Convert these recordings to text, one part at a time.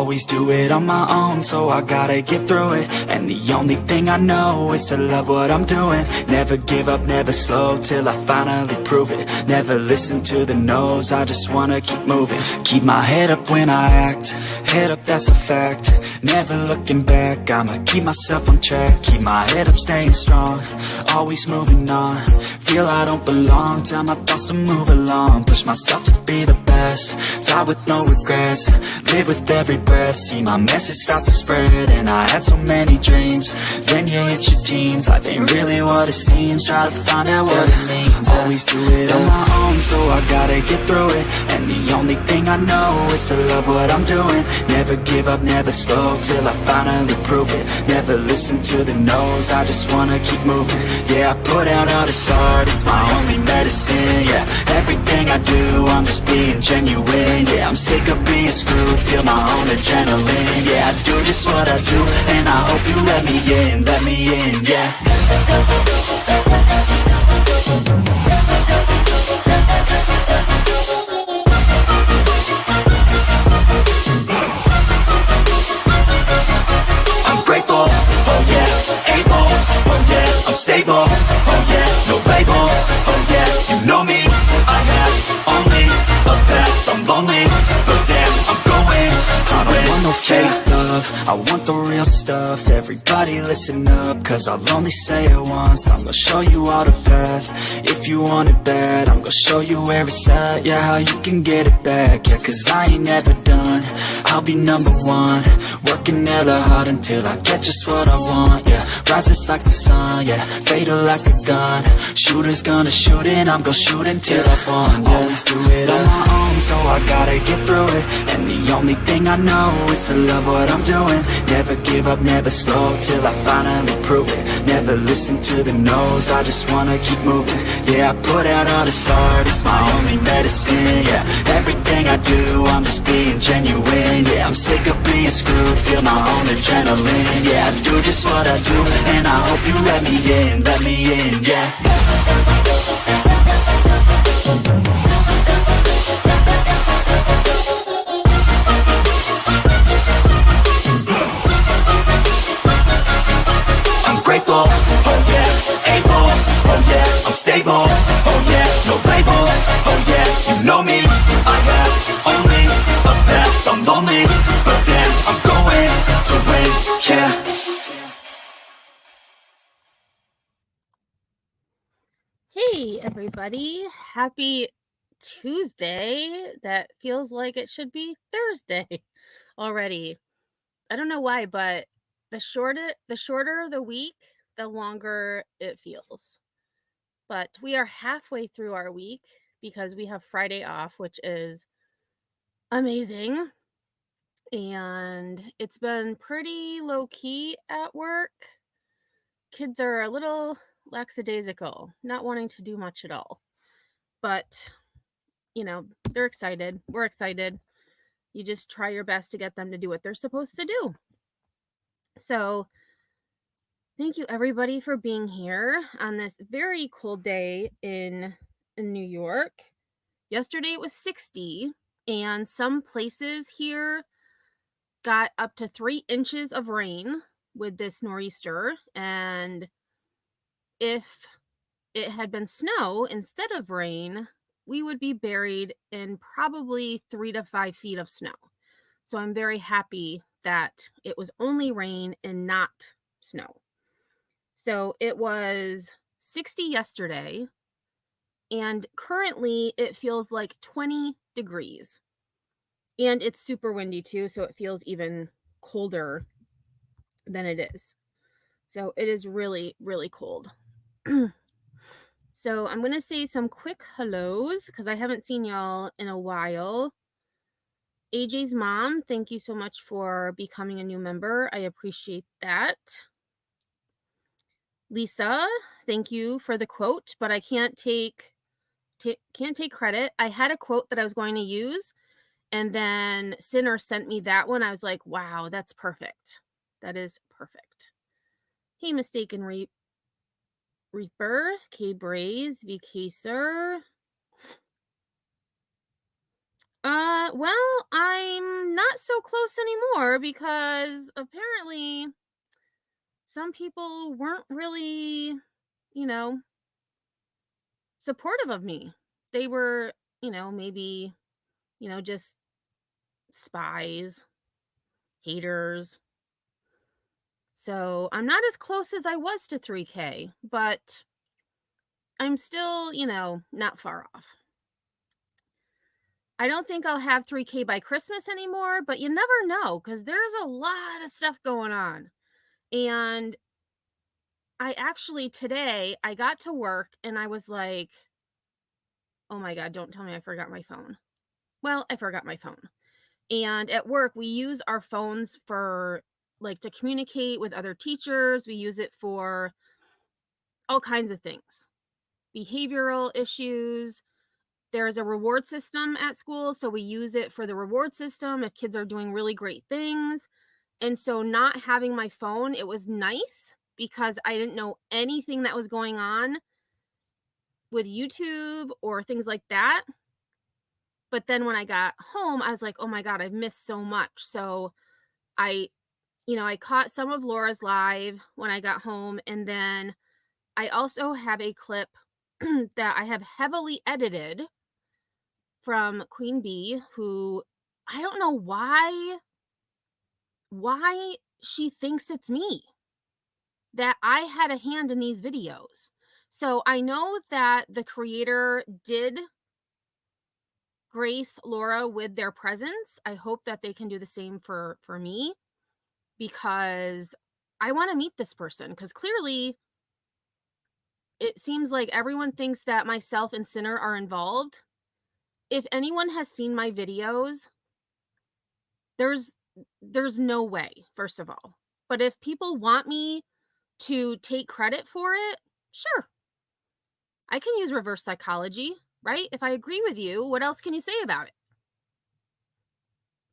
always do it on my own, so I gotta get through it. And the only thing I know is to love what I'm doing. Never give up, never slow, till I finally prove it. Never listen to the no's, I just wanna keep moving. Keep my head up when I act, head up, that's a fact. Never looking back, I'ma keep myself on track. Keep my head up, staying strong, always moving on. Feel I don't belong, tell my thoughts to move along. Push myself to be the best, die with no regrets. Live with every breath, see my message start to spread. And I had so many dreams, then you hit your teens. Life ain't really what it seems, try to find out what it means. Always do it on my own, so I gotta get through it. And the only thing I know is to love what I'm doing. Never give up, never slow, till I finally prove it. Never listen to the no's, I just wanna keep moving. Yeah, I put out all this art, it's my only medicine. Yeah, everything I do, I'm just being genuine. Yeah, I'm sick of being screwed, feel my own adrenaline. Yeah, I do just what I do, and I hope you let me in, yeah. I'm grateful, oh yeah, able, oh yeah, I'm stable, oh yeah, no label, oh yeah, you know me, I have only a path, I'm lonely, but damn, I'm going to I don't want no fake love, I want the real stuff. Everybody listen up, cause I'll only say it once. I'm gonna show you all the path, if you want it bad. I'm gonna show you where it's at, yeah, how you can get it back. Yeah, cause I ain't never done, I'll be number one. Working hella hard until I get just what I want, yeah. Rises like the sun, yeah, fatal like a gun. Shooter's gonna shoot and I'm gonna shoot until I've won, yeah. Always do it on my own, so I gotta get through it. And the only thing I know is to love what I'm doing. Never give up, never slow, till I finally prove it. Never listen to the no's, I just wanna keep moving. Yeah, I put out all this art, it's my only medicine. Yeah, everything I do, I'm just being genuine. Yeah, I'm sick of being screwed, feel my own adrenaline. Yeah, I do just what I do, and I hope you let me in, yeah. Grateful, oh yeah, able, oh yeah, I'm stable, oh yeah, no label, oh yeah, you know me, I have only a path, I'm lonely, but damn, I'm going to win, yeah. Hey everybody, happy Tuesday. That feels like it should be Thursday already. I don't know why, but the shorter the week, the longer it feels. But we are halfway through our week because we have Friday off, which is amazing. And it's been pretty low key at work. Kids are a little lackadaisical, not wanting to do much at all. But, they're excited. We're excited. You just try your best to get them to do what they're supposed to do. So, thank you everybody for being here on this very cold day in New York. Yesterday it was 60, and some places here got up to 3 inches of rain with this nor'easter. And if it had been snow instead of rain, we would be buried in probably 3 to 5 feet of snow. So I'm very happy that it was only rain and not snow. So it was 60 yesterday, and currently it feels like 20 degrees. And it's super windy too, so it feels even colder than it is. So it is really, really cold. So I'm going to say some quick hellos because I haven't seen y'all in a while. AJ's mom, thank you so much for becoming a new member. I appreciate that. Lisa, thank you for the quote, but I can't take credit. I had a quote that I was going to use, and then Sinner sent me that one. I was like, wow, that's perfect. That is perfect. Hey, Mistaken Reaper, K Braze, VKser. Well, I'm not so close anymore because apparently some people weren't really, you know, supportive of me. They were, maybe, just spies, haters. So I'm not as close as I was to 3K, but I'm still, not far off. I don't think I'll have 3K by Christmas anymore, but you never know because there's a lot of stuff going on. And I actually today I got to work and I was like, "Oh my god, don't tell me I forgot my phone." Well, I forgot my phone. And at work, we use our phones for like to communicate with other teachers. We use it for all kinds of things. Behavioral issues. There's a reward system at school, so we use it for the reward system if kids are doing really great things. And so not having my phone, it was nice because I didn't know anything that was going on with YouTube or things like that. But then when I got home, I was like, "Oh my god, I've missed so much." So I I caught some of Laura's live when I got home, and then I also have a clip that I have heavily edited from Queen Bee, who I don't know why she thinks it's me, that I had a hand in these videos. So I know that the creator did grace Laura with their presence. I hope that they can do the same for me because I want to meet this person because clearly it seems like everyone thinks that myself and Sinner are involved. If anyone has seen my videos, there's there's no way, first of all. But if people want me to take credit for it, sure. I can use reverse psychology, right? If I agree with you, what else can you say about it?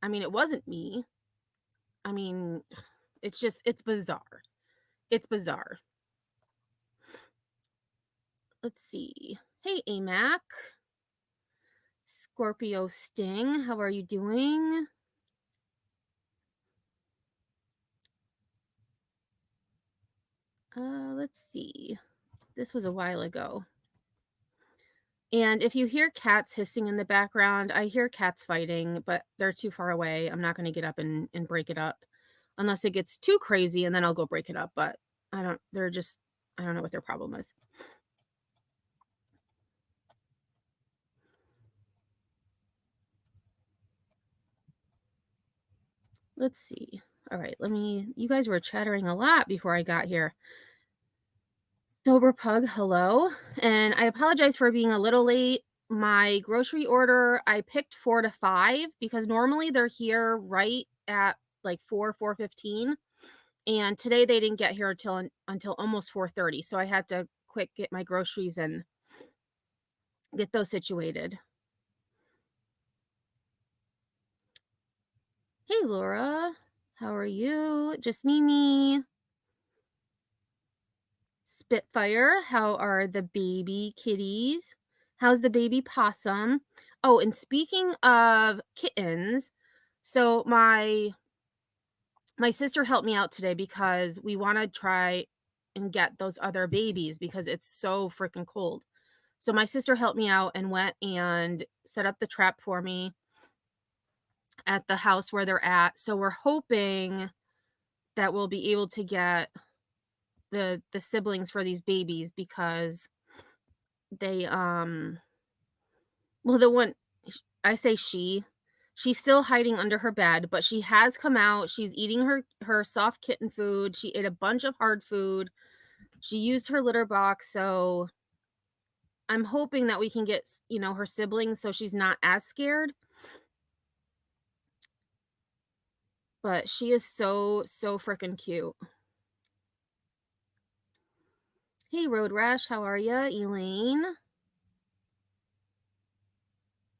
I mean, it wasn't me. I mean, it's bizarre. It's bizarre. Let's see. Hey, AMAC. Scorpio Sting, how are you doing? Let's see. This was a while ago. And if you hear cats hissing in the background, I hear cats fighting, but they're too far away. I'm not going to get up and break it up unless it gets too crazy and then I'll go break it up. But I don't know what their problem is. Let's see. All right, you guys were chattering a lot before I got here. Sober Pug, hello. And I apologize for being a little late. My grocery order, I picked 4 to 5 because normally they're here right at like 4:15. And today they didn't get here until almost 4:30. So I had to quick get my groceries and get those situated. Hey Laura, how are you? Just Mimi. Spitfire, how are the baby kitties? How's the baby possum? Oh, and speaking of kittens, so my sister helped me out today because we want to try and get those other babies because it's so freaking cold. So my sister helped me out and went and set up the trap for me at the house where they're at. So we're hoping that we'll be able to get the siblings for these babies because they well, the one I say she's still hiding under her bed, but she has come out. She's eating her soft kitten food. She ate a bunch of hard food. She used her litter box, so I'm hoping that we can get, her siblings so she's not as scared. But she is so freaking cute. Hey Road Rash, how are ya? Elaine.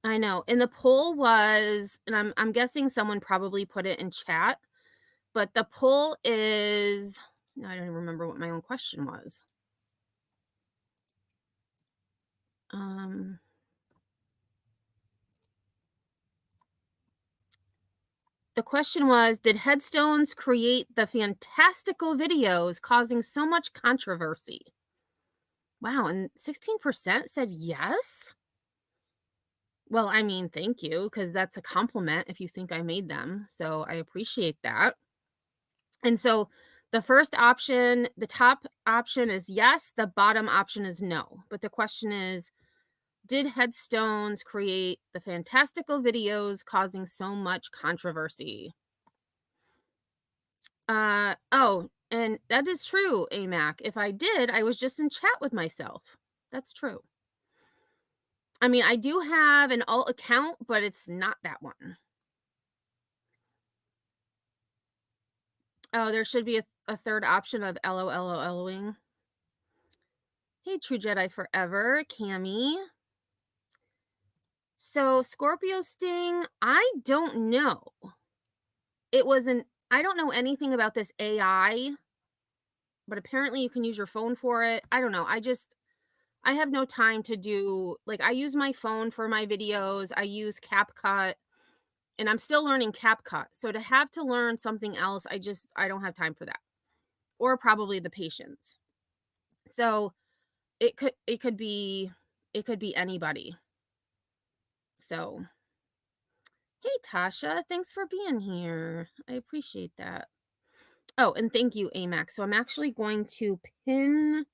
I know. And the poll was, and I'm guessing someone probably put it in chat, but the poll is, I don't even remember what my own question was. Um The question was, did headstones create the fantastical videos causing so much controversy? Wow, and 16% said yes? Well, I mean, thank you, because that's a compliment if you think I made them, so I appreciate that. And so, the first option, the top option is yes, the bottom option is no. But the question is, did headstones create the fantastical videos causing so much controversy? Oh, and that is true, AMAC. If I did, I was just in chat with myself. That's true. I mean, I do have an alt account, but it's not that one. Oh, there should be a third option of LOLOLing. Hey, True Jedi Forever, Cammy. So, Scorpio Sting, I don't know. It wasn't, I don't know anything about this AI, but apparently you can use your phone for it. I don't know. I have no time to do, like, I use my phone for my videos. I use CapCut, and I'm still learning CapCut. So to have to learn something else, I don't have time for that. Or probably the patience. So it could be anybody. So, hey Tasha, thanks for being here. I appreciate that. Oh, and thank you, Amax. So I'm actually going to pin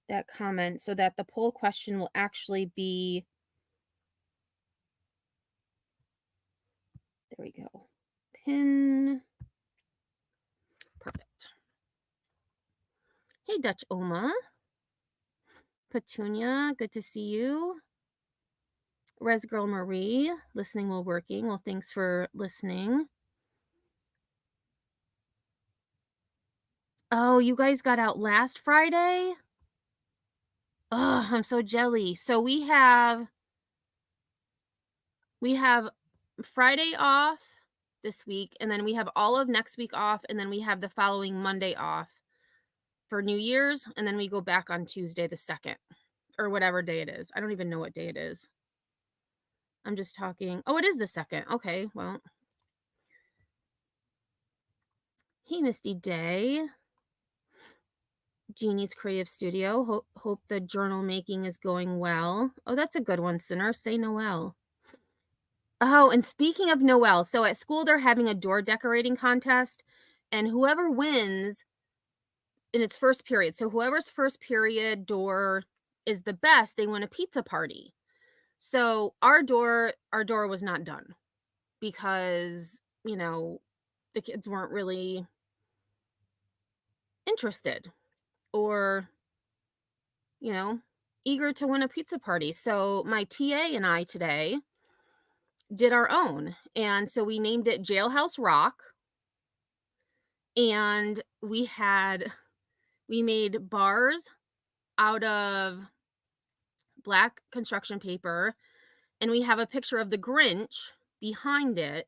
that comment so that the poll question will actually be, there we go. Pin. Perfect. Hey, Dutch Oma. Petunia, good to see you. Res Girl Marie, listening while working. Well, thanks for listening. Oh, you guys got out last Friday? Oh, I'm so jelly. So we have Friday off this week, and then we have all of next week off, and then we have the following Monday off for New Year's, and then we go back on Tuesday the 2nd, or whatever day it is. I don't even know what day it is. I'm just talking. Oh, it is the 2nd. Okay, well. Hey, Misty Day. Jeannie's Creative Studio. Hope the journal making is going well. Oh, that's a good one, Sinner. Say Noel. Oh, and speaking of Noel, so at school they're having a door decorating contest, and whoever wins in its first period, so whoever's first period door is the best, they win a pizza party. So our door was not done because, the kids weren't really interested or, eager to win a pizza party. So my TA and I today did our own. And so we named it Jailhouse Rock. And we made bars out of black construction paper, and we have a picture of the Grinch behind it.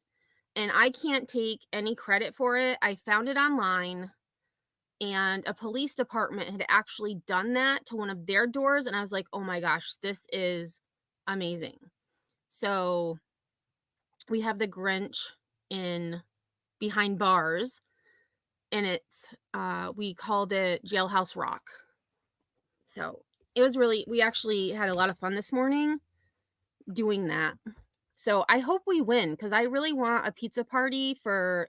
And I can't take any credit for it. I found it online, and a police department had actually done that to one of their doors. And I was like, oh my gosh, this is amazing. So we have the Grinch in behind bars, and we called it Jailhouse Rock. So it was we actually had a lot of fun this morning doing that. So I hope we win, because I really want a pizza party for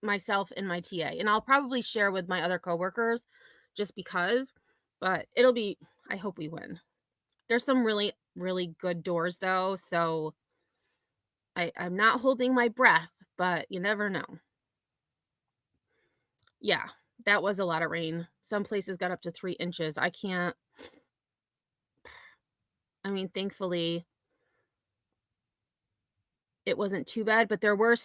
myself and my TA, and I'll probably share with my other coworkers just because, but I hope we win. There's some really, really good doors though, so I'm not holding my breath, but you never know. Yeah, that was a lot of rain. Some places got up to 3 inches. Thankfully it wasn't too bad, but there were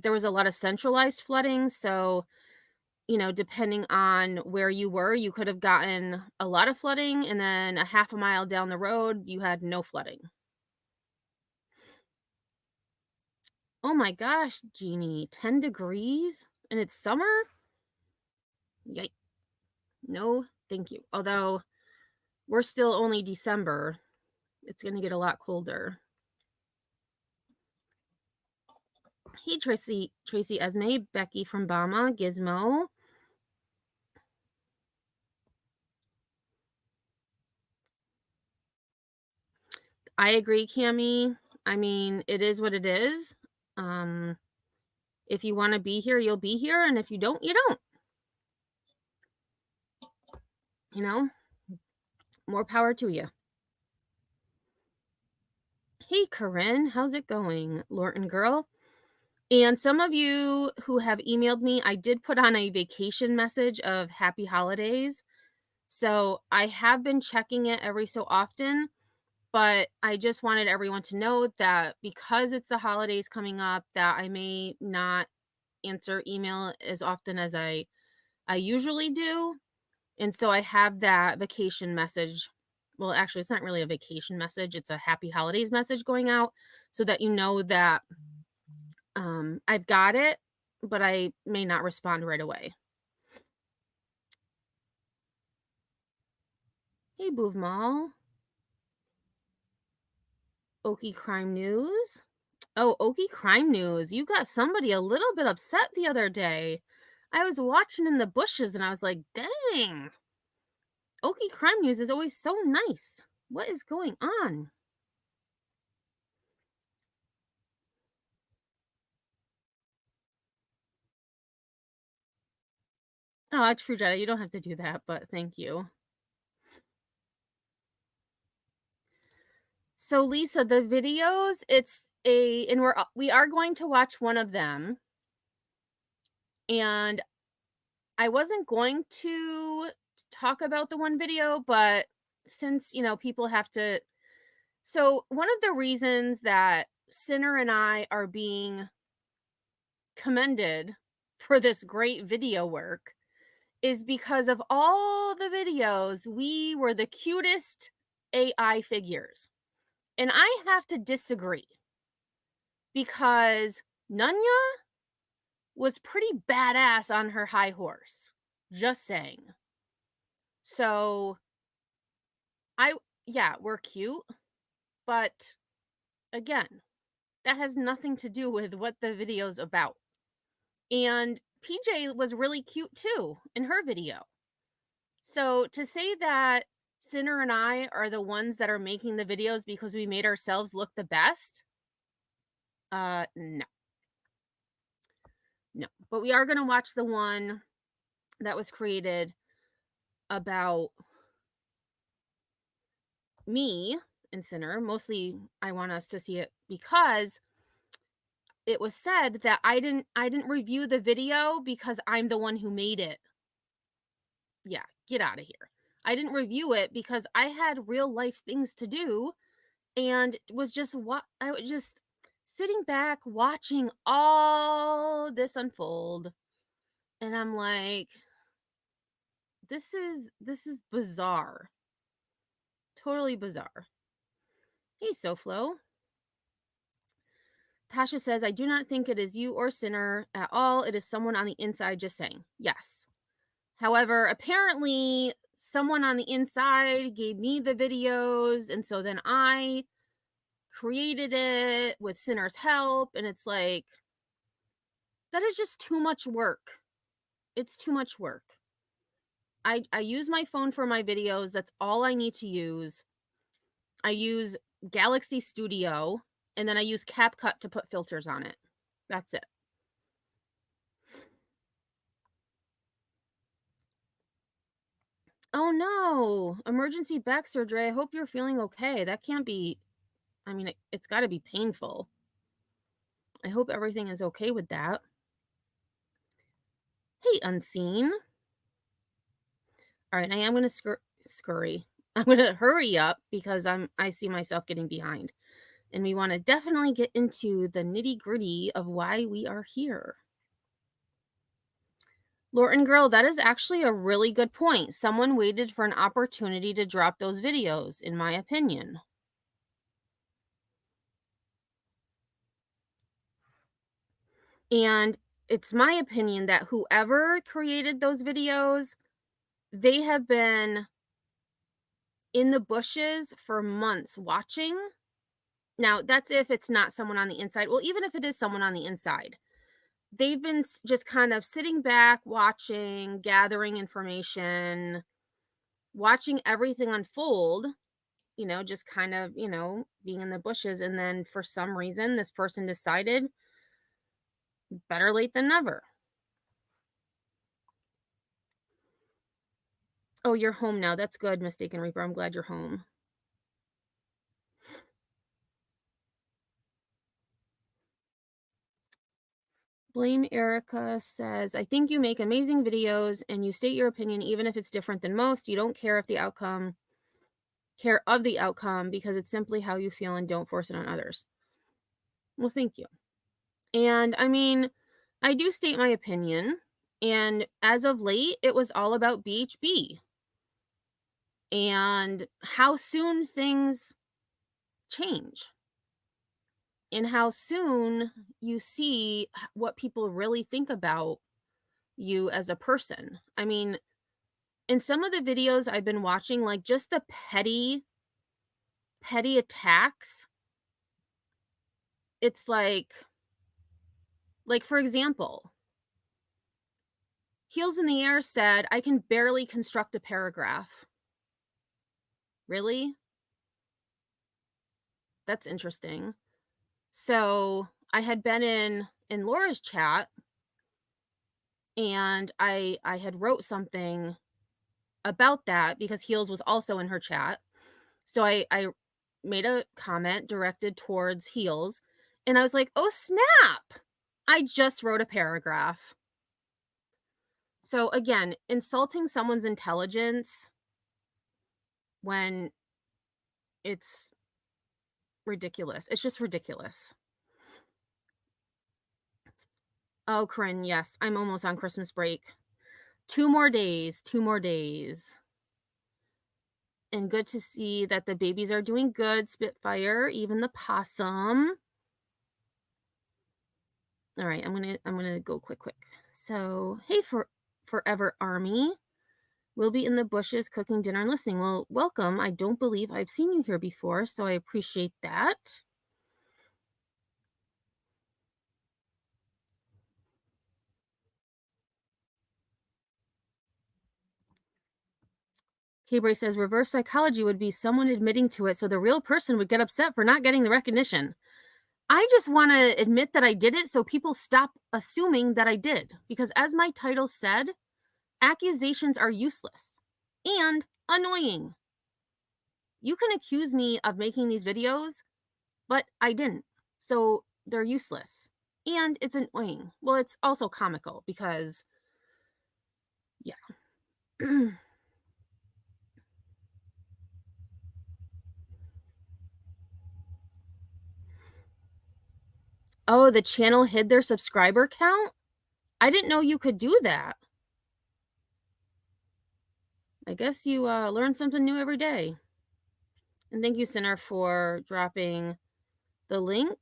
there was a lot of centralized flooding. So, depending on where you were, you could have gotten a lot of flooding, and then a half a mile down the road, you had no flooding. Oh my gosh, Jeannie, 10 degrees and it's summer? Yikes. No, thank you. Although we're still only December, it's going to get a lot colder. Hey, Tracy Esme, Becky from Bama, Gizmo. I agree, Cami. I mean, it is what it is. Um, if you want to be here, you'll be here, and if you don't, you don't. You know, more power to you. Hey, Corinne, how's it going, Lorton girl? And some of you who have emailed me, I did put on a vacation message of happy holidays. So I have been checking it every so often, but I just wanted everyone to know that because it's the holidays coming up, that I may not answer email as often as I usually do. And so I have that vacation message. Well, actually, it's not really a vacation message. It's a happy holidays message going out so that you know that I've got it, but I may not respond right away. Hey, Boov Mall. Okie Crime News. Oh, Okie Crime News. You got somebody a little bit upset the other day. I was watching in the bushes and I was like, dang. Okie Crime News is always so nice. What is going on? Oh, True Jedi, you don't have to do that, but thank you. So Lisa, the videos, and we are going to watch one of them. And I wasn't going to talk about the one video, but since, people have to. So, one of the reasons that Sinner and I are being commended for this great video work is because of all the videos, we were the cutest AI figures. And I have to disagree because Nunya was pretty badass on her high horse. Just saying. So, yeah, we're cute, but again, that has nothing to do with what the video's about. And PJ was really cute too in her video. So to say that Sinner and I are the ones that are making the videos because we made ourselves look the best, no. No. But we are going to watch the one that was created about me and Sinner. Mostly I want us to see it because it was said that I didn't review the video because I'm the one who made it. Yeah, get out of here. I didn't review it because I had real life things to do and was just I was just sitting back watching all this unfold. And I'm like, this is bizarre. Totally bizarre. Hey, SoFlo. Tasha says, I do not think it is you or Sinner at all. It is someone on the inside just saying. Yes. However, apparently someone on the inside gave me the videos, and so then I created it with Sinner's help, and it's like, that is just too much work. It's too much work. I use my phone for my videos. That's all I need to use. I use Galaxy Studio, and then I use CapCut to put filters on it. That's it. Oh no, emergency back surgery. I hope you're feeling okay. That can't be, I mean, it's got to be painful. I hope everything is okay with that. Hey, Unseen. All right, I am going to scurry. I'm going to hurry up because I see myself getting behind. And we want to definitely get into the nitty-gritty of why we are here. Lorton Grill, that is actually a really good point. Someone waited for an opportunity to drop those videos, in my opinion. And it's my opinion that whoever created those videos, they have been in the bushes for months watching Now, that's if it's not someone on the inside. Well, even if it is someone on the inside, they've been just kind of sitting back, watching, gathering information, watching everything unfold, just kind of, being in the bushes. And then for some reason, this person decided better late than never. Oh, you're home now. That's good, Mistaken Reaper. I'm glad you're home. Blame Erica says, I think you make amazing videos and you state your opinion even if it's different than most. You don't care of the outcome because it's simply how you feel and don't force it on others. Well, thank you. And I mean, I do state my opinion, and as of late, it was all about BHB and how soon things change and how soon you see what people really think about you as a person. I mean, in some of the videos I've been watching, like just the petty attacks, it's like for example, Heels in the Air said, I can barely construct a paragraph. Really? That's interesting. So I had been in Laura's chat and I had wrote something about that because Heels was also in her chat. So I made a comment directed towards Heels and I was like, oh snap! I just wrote a paragraph. So again, insulting someone's intelligence when it's ridiculous. It's just ridiculous. Oh, Corinne, yes, I'm almost on Christmas break. 2 more days, 2 more days. And good to see that the babies are doing good, Spitfire, even the possum. All right, I'm gonna go quick. So, hey, Forever Army. We'll be in the bushes cooking dinner and listening. Well, welcome. I don't believe I've seen you here before, so I appreciate that. K-Bray says reverse psychology would be someone admitting to it so the real person would get upset for not getting the recognition. I just want to admit that I did it so people stop assuming that I did. Because as my title said, accusations are useless and annoying. You can accuse me of making these videos, but I didn't. So they're useless. And it's annoying. Well, it's also comical because, yeah. Oh, the channel hid their subscriber count? I didn't know you could do that. I guess you learn something new every day. And thank you, Sinner, for dropping the link.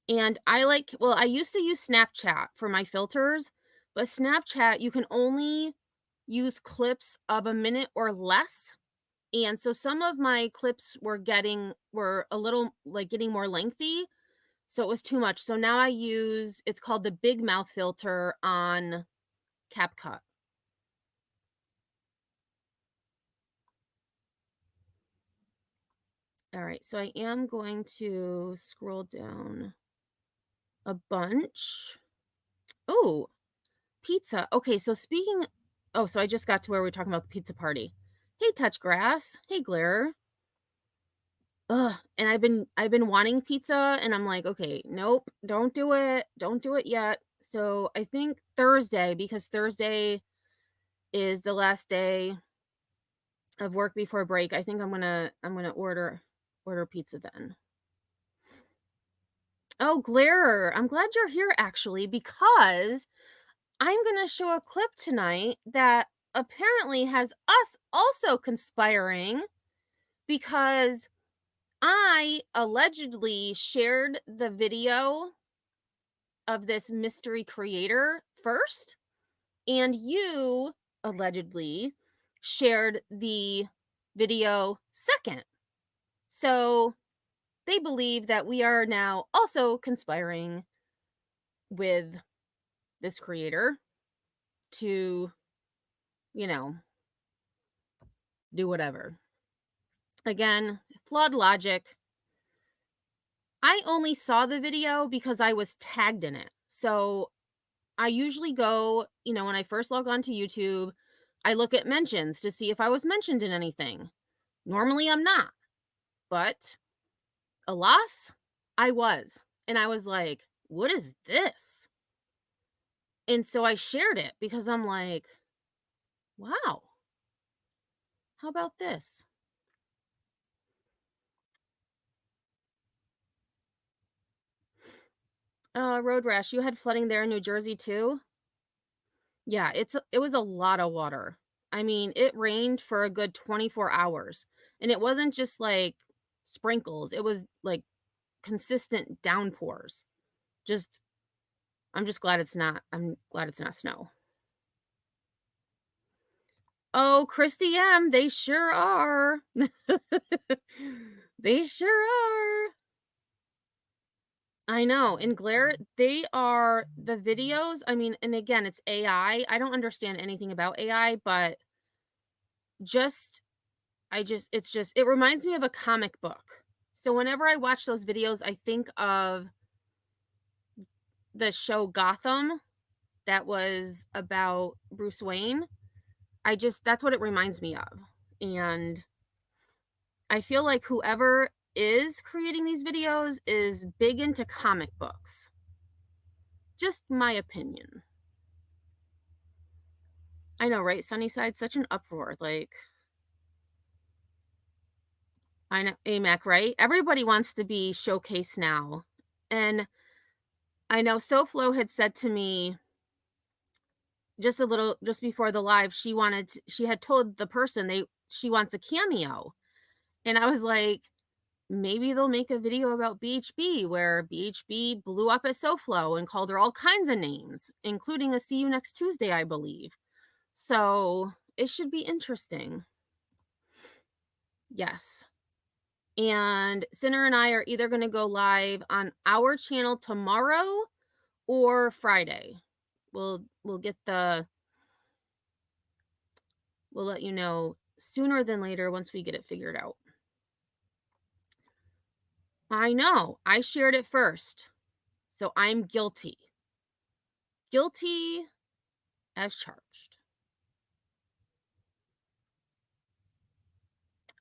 And I used to use Snapchat for my filters, but Snapchat, you can only use clips of a minute or less. And so some of my clips were a little getting more lengthy. So it was too much. So now it's called the Big Mouth filter on CapCut. All right, so I am going to scroll down a bunch. Oh, pizza. Okay, so so I just got to where we are talking about the pizza party. Hey, Touch Grass. Hey, Glare. Ugh, and I've been wanting pizza, and I'm like, okay, nope, don't do it yet. So I think Thursday, because Thursday is the last day of work before break. I think I'm gonna order pizza then. Oh, Glare, I'm glad you're here actually, because I'm gonna show a clip tonight that apparently has us also conspiring because I allegedly shared the video of this mystery creator first, and you allegedly shared the video second. So they believe that we are now also conspiring with this creator to, you know, do whatever. Again, flawed logic. I only saw the video because I was tagged in it. So I usually go, when I first log on to YouTube, I look at mentions to see if I was mentioned in anything. Normally I'm not, but alas, I was. And I was like, what is this? And so I shared it because I'm like, wow, how about this? Road rash, you had flooding there in New Jersey too? Yeah, it was a lot of water. I mean, it rained for a good 24 hours. And it wasn't just like sprinkles. It was like consistent downpours. Just I'm glad it's not snow. Oh, Christy M, they sure are. They sure are. I know. In Glare, they are the videos. I mean, and again, it's AI. I don't understand anything about AI, but just it reminds me of a comic book. So whenever I watch those videos, I think of the show Gotham that was about Bruce Wayne. That's what it reminds me of. And I feel like whoever is creating these videos is big into comic books. Just my opinion. I know, right? Sunnyside, such an uproar. Like, I know, AMAC, right? Everybody wants to be showcased now. And I know SoFlo had said to me just before the live, she had told the person she wants a cameo. And I was like, maybe they'll make a video about BHB where BHB blew up at SoFlo and called her all kinds of names, including a see you next Tuesday, I believe. So it should be interesting. Yes. And Sinner and I are either going to go live on our channel tomorrow or Friday. We'll let you know sooner than later once we get it figured out. I know. I shared it first. So I'm guilty. Guilty as charged.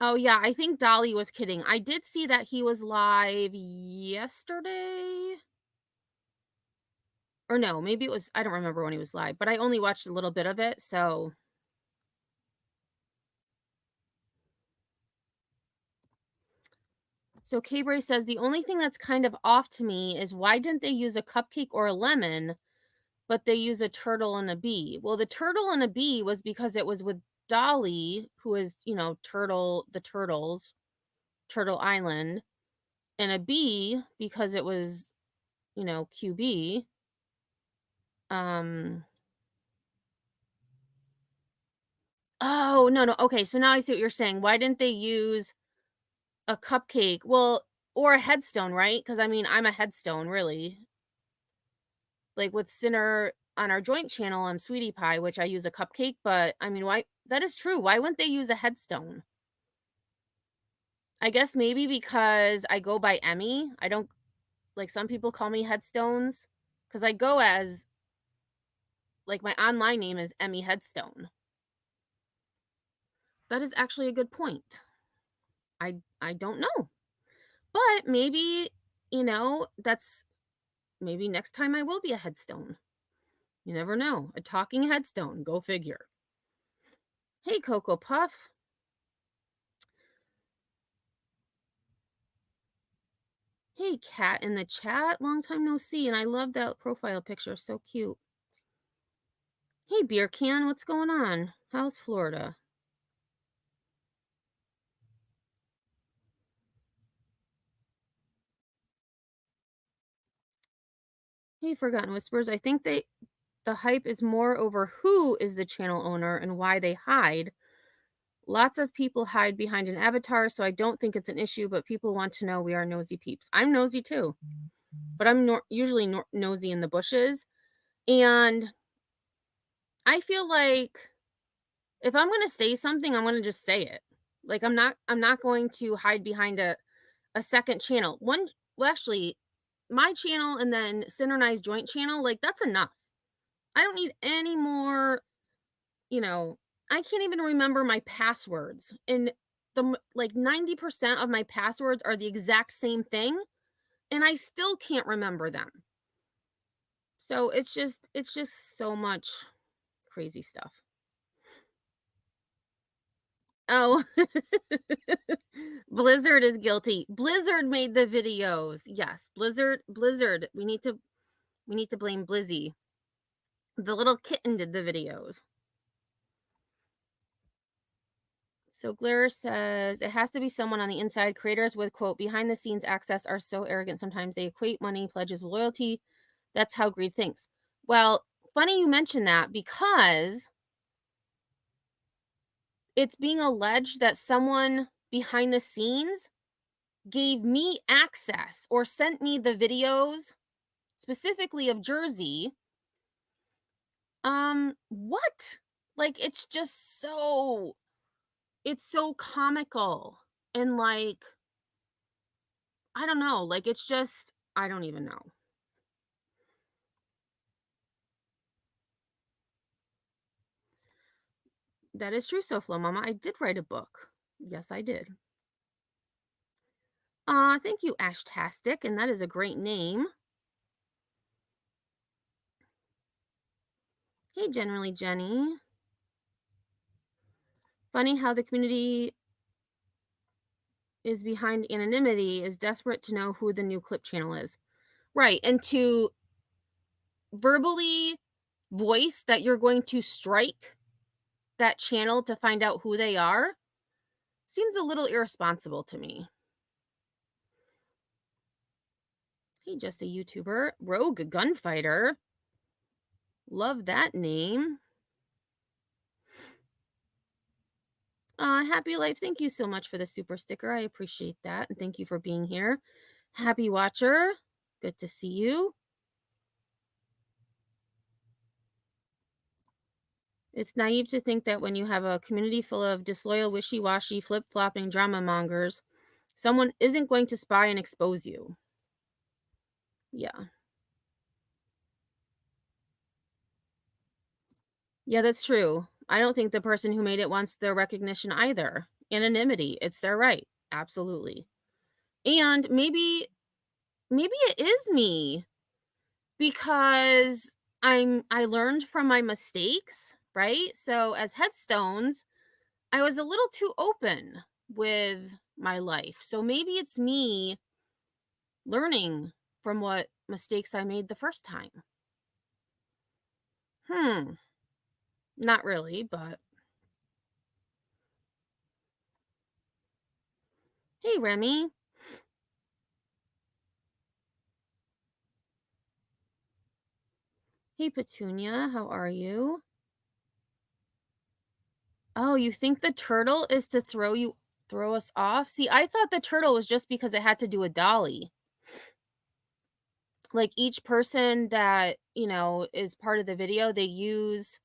Oh, yeah. I think Dolly was kidding. I did see that he was live yesterday. Or no, maybe it was, I don't remember when he was live, but I only watched a little bit of it. So K-Bray says, the only thing that's kind of off to me is why didn't they use a cupcake or a lemon, but they use a turtle and a bee? Well, the turtle and a bee was because it was with Dolly, who is, the Turtles, Turtle Island, and a bee because it was, QB. Oh, no. Okay, so now I see what you're saying. Why didn't they use a cupcake? Well, or a headstone, right? Because I mean, I'm a headstone, really. Like with Sinner on our joint channel, I'm Sweetie Pie, which I use a cupcake, but I mean, why? That is true. Why wouldn't they use a headstone? I guess maybe because I go by Emmy. I don't like some people call me headstones because I go as like my online name is Emmy Headstone. That is actually a good point. I don't know. But maybe, that's maybe next time I will be a headstone. You never know. A talking headstone. Go figure. Hey, Cocoa Puff. Hey, Cat in the chat. Long time no see. And I love that profile picture. So cute. Hey, Beer Can. What's going on? How's Florida? Hey, Forgotten Whispers. I think the hype is more over who is the channel owner and why they hide, Lots of people hide behind an avatar, so I don't think it's an issue, but people want to know we are nosy peeps. I'm nosy too, but I'm usually nosy in the bushes. And I feel like if I'm going to say something, I'm going to just say it. Like I'm not going to hide behind a second channel. Well, actually, my channel and then synchronized joint channel, like that's enough. I don't need any more, you know, I can't even remember my passwords. And like 90% of my passwords are the exact same thing, and I still can't remember them. So it's just so much crazy stuff. Oh, Blizzard is guilty. Blizzard made the videos. Yes, Blizzard. We need to blame Blizzy. The little kitten did the videos. So Glare says it has to be someone on the inside. Creators with quote behind the scenes access are so arrogant sometimes they equate money pledges with loyalty. That's how greed thinks. Well, funny you mention that because it's being alleged that someone behind the scenes gave me access or sent me the videos specifically of Jersey. What? Like it's so comical and like I don't know, like it's just I don't even know. That is true, SoFlo Mama. I did write a book. Yes, I did. Thank you, Ashtastic, and that is a great name. Hey, generally Jenny. Funny how the community is behind anonymity is desperate to know who the new clip channel is. Right, and to verbally voice that you're going to strike that channel to find out who they are seems a little irresponsible to me. Hey, just a YouTuber. Rogue Gunfighter. Love that name. Happy Life, thank you so much for the super sticker. I appreciate that. And thank you for being here. Happy Watcher, good to see you. It's naive to think that when you have a community full of disloyal, wishy-washy, flip-flopping drama mongers, someone isn't going to spy and expose you. Yeah. Yeah, that's true. I don't think the person who made it wants their recognition either. Anonymity, it's their right. Absolutely. And maybe it is me because I learned from my mistakes, right? So as headstones, I was a little too open with my life. So maybe it's me learning from what mistakes I made the first time. Not really, but hey, Remy. Hey, Petunia, how are you? Oh, you think the turtle is to throw us off? See, I thought the turtle was just because it had to do a dolly. Like each person that, is part of the video, they use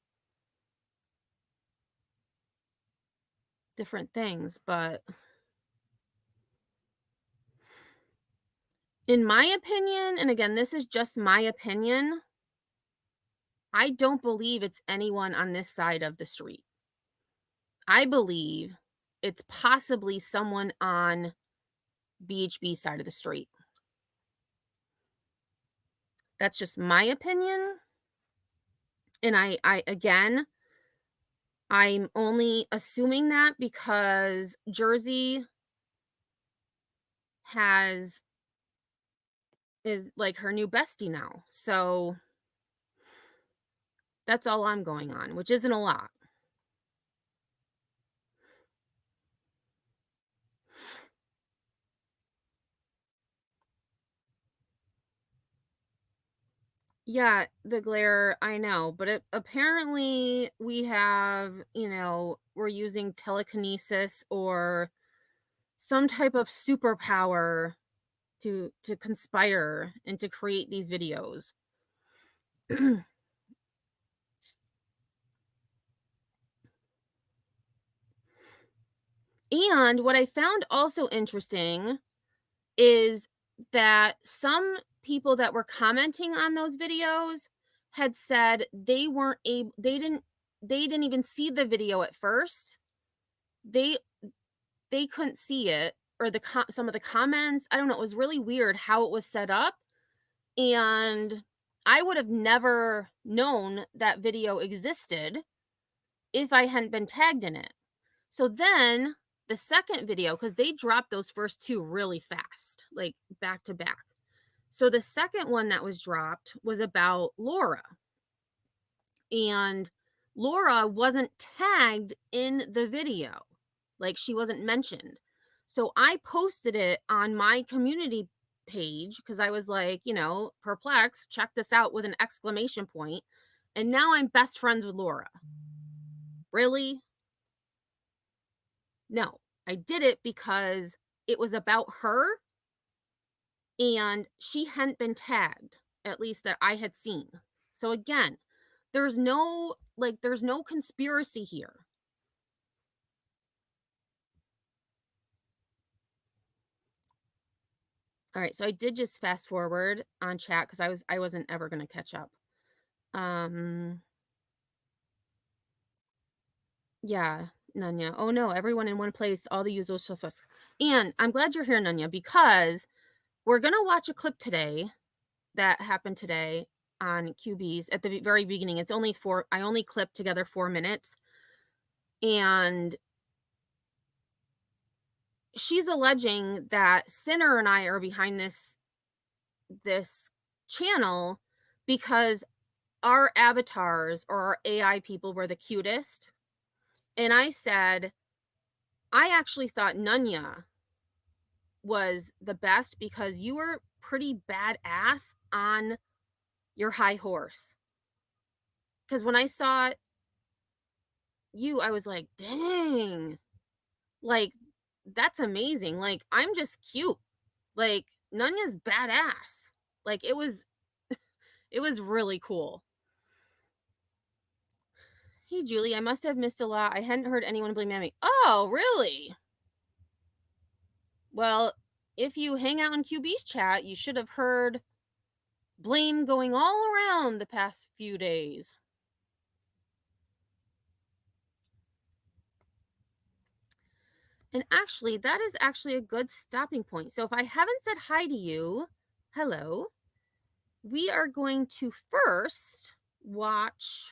different things, but in my opinion, and again, this is just my opinion, I don't believe it's anyone on this side of the street. I believe it's possibly someone on BHB side of the street. That's just my opinion. And I again, I'm only assuming that because Jersey is like her new bestie now. So that's all I'm going on, which isn't a lot. Yeah, the glare, I know, but apparently we have, we're using telekinesis or some type of superpower to conspire and to create these videos. And what I found also interesting is that some people that were commenting on those videos had said they didn't even see the video at first. They they couldn't see it, or some of the comments, I don't know, it was really weird how it was set up, and I would have never known that video existed if I hadn't been tagged in it. So then the second video, because they dropped those first two really fast, like back to back. So the second one that was dropped was about Laura, and Laura wasn't tagged in the video. Like, she wasn't mentioned. So I posted it on my community page because I was like, perplexed, check this out with an exclamation point. And now I'm best friends with Laura. Really? No, I did it because it was about her and she hadn't been tagged, at least that I had seen. So again, there's no conspiracy here. All right, so I did just fast forward on chat because I wasn't ever going to catch up. Yeah, Nanya. Oh no, everyone in one place, all the usual suspects. And I'm glad you're here, Nanya, because we're gonna watch a clip today that happened today on QBs at the very beginning. It's only I only clipped together 4 minutes, and she's alleging that Sinner and I are behind this channel because our avatars or our AI people were the cutest. And I said, I actually thought Nunya was the best because you were pretty badass on your high horse. Because when I saw you, I was like, dang, like, that's amazing. Like, I'm just cute. Like, Nunya's badass. Like, it was really cool. Hey, Julie, I must have missed a lot. I hadn't heard anyone blame me. Oh, really? Well, if you hang out in QB's chat, you should have heard blame going all around the past few days. And actually, that is actually a good stopping point. So if I haven't said hi to you, hello, we are going to first watch.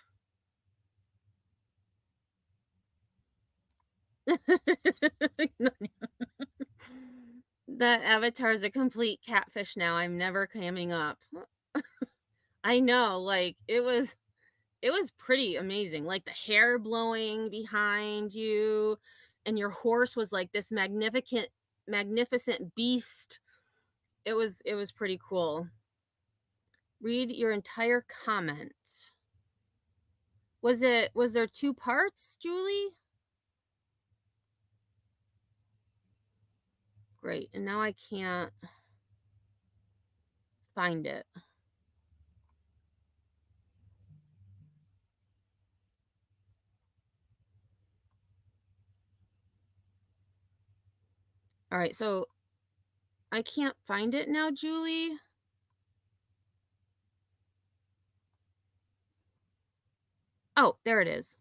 That avatar is a complete catfish now. I'm never coming up. I know, like, it was pretty amazing. Like, the hair blowing behind you, and your horse was like this magnificent beast. It was pretty cool. Read your entire comment. Was there two parts, Julie? Great. And now I can't find it. All right, so I can't find it now, Julie. Oh, there it is.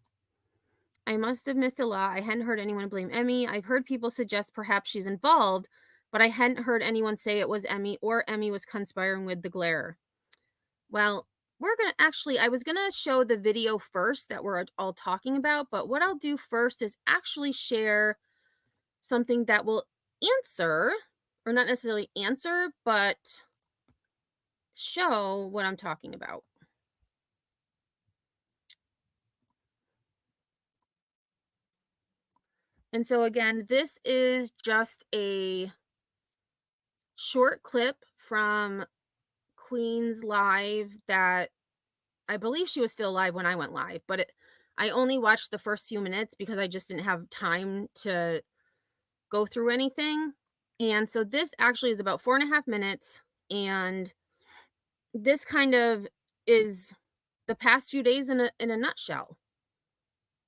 I must have missed a lot. I hadn't heard anyone blame Emmy. I've heard people suggest perhaps she's involved, but I hadn't heard anyone say it was Emmy or Emmy was conspiring with the glare. Well, I was gonna show the video first that we're all talking about, but what I'll do first is actually share something that will answer, or not necessarily answer, but show what I'm talking about. And so again, this is just a short clip from Queen's live that I believe she was still live when I went live, but I only watched the first few minutes because I just didn't have time to go through anything. And so this actually is about 4.5 minutes. And this kind of is the past few days in a nutshell.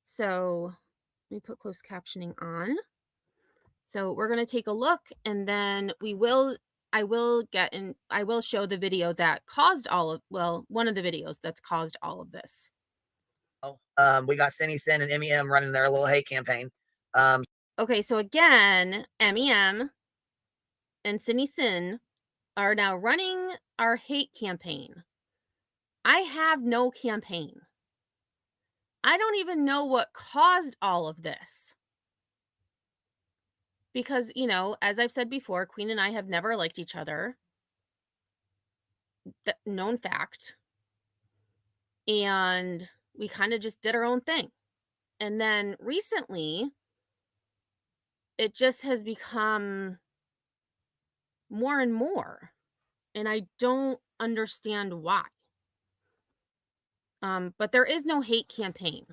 So let me put closed captioning on. So we're going to take a look, and then I will show the video that caused one of the videos that's caused all of this. We got Cindy Sin and MEM running their little hate campaign. Okay, so again, MEM and Cindy Sin are now running our hate campaign. I have no campaign. I don't even know what caused all of this. Because, as I've said before, Queen and I have never liked each other. Known fact. And we kind of just did our own thing. And then recently, it just has become more and more. And I don't understand why. But there is no hate campaign.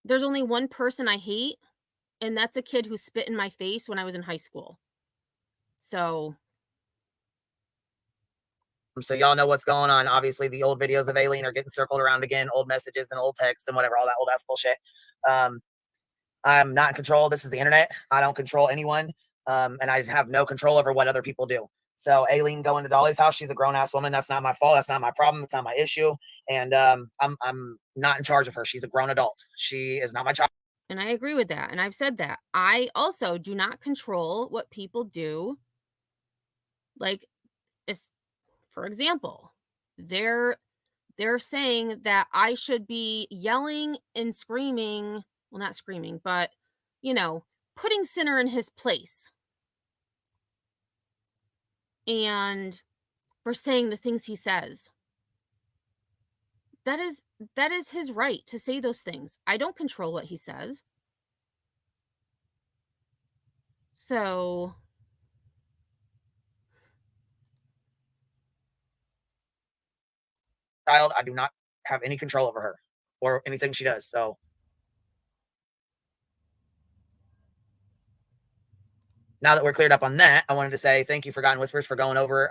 There's only one person I hate, and that's a kid who spit in my face when I was in high school. So y'all know what's going on. Obviously, the old videos of Aileen are getting circled around again, old messages and old texts and whatever, all that old ass bullshit. I'm not in control. This is the internet. I don't control anyone. And I have no control over what other people do. So Aileen going to Dolly's house, she's a grown-ass woman. That's not my fault. That's not my problem. It's not my issue. And I'm not in charge of her. She's a grown adult. She is not my child. And I agree with that. And I've said that. I also do not control what people do. Like, for example, they're saying that I should be yelling and screaming. Well, not screaming, but, putting Sinner in his place. And for saying the things he says. That is his right to say those things. I don't control what he says. So Child, I do not have any control over her or anything she does. So now that we're cleared up on that, I wanted to say thank you, Forgotten Whispers, for going over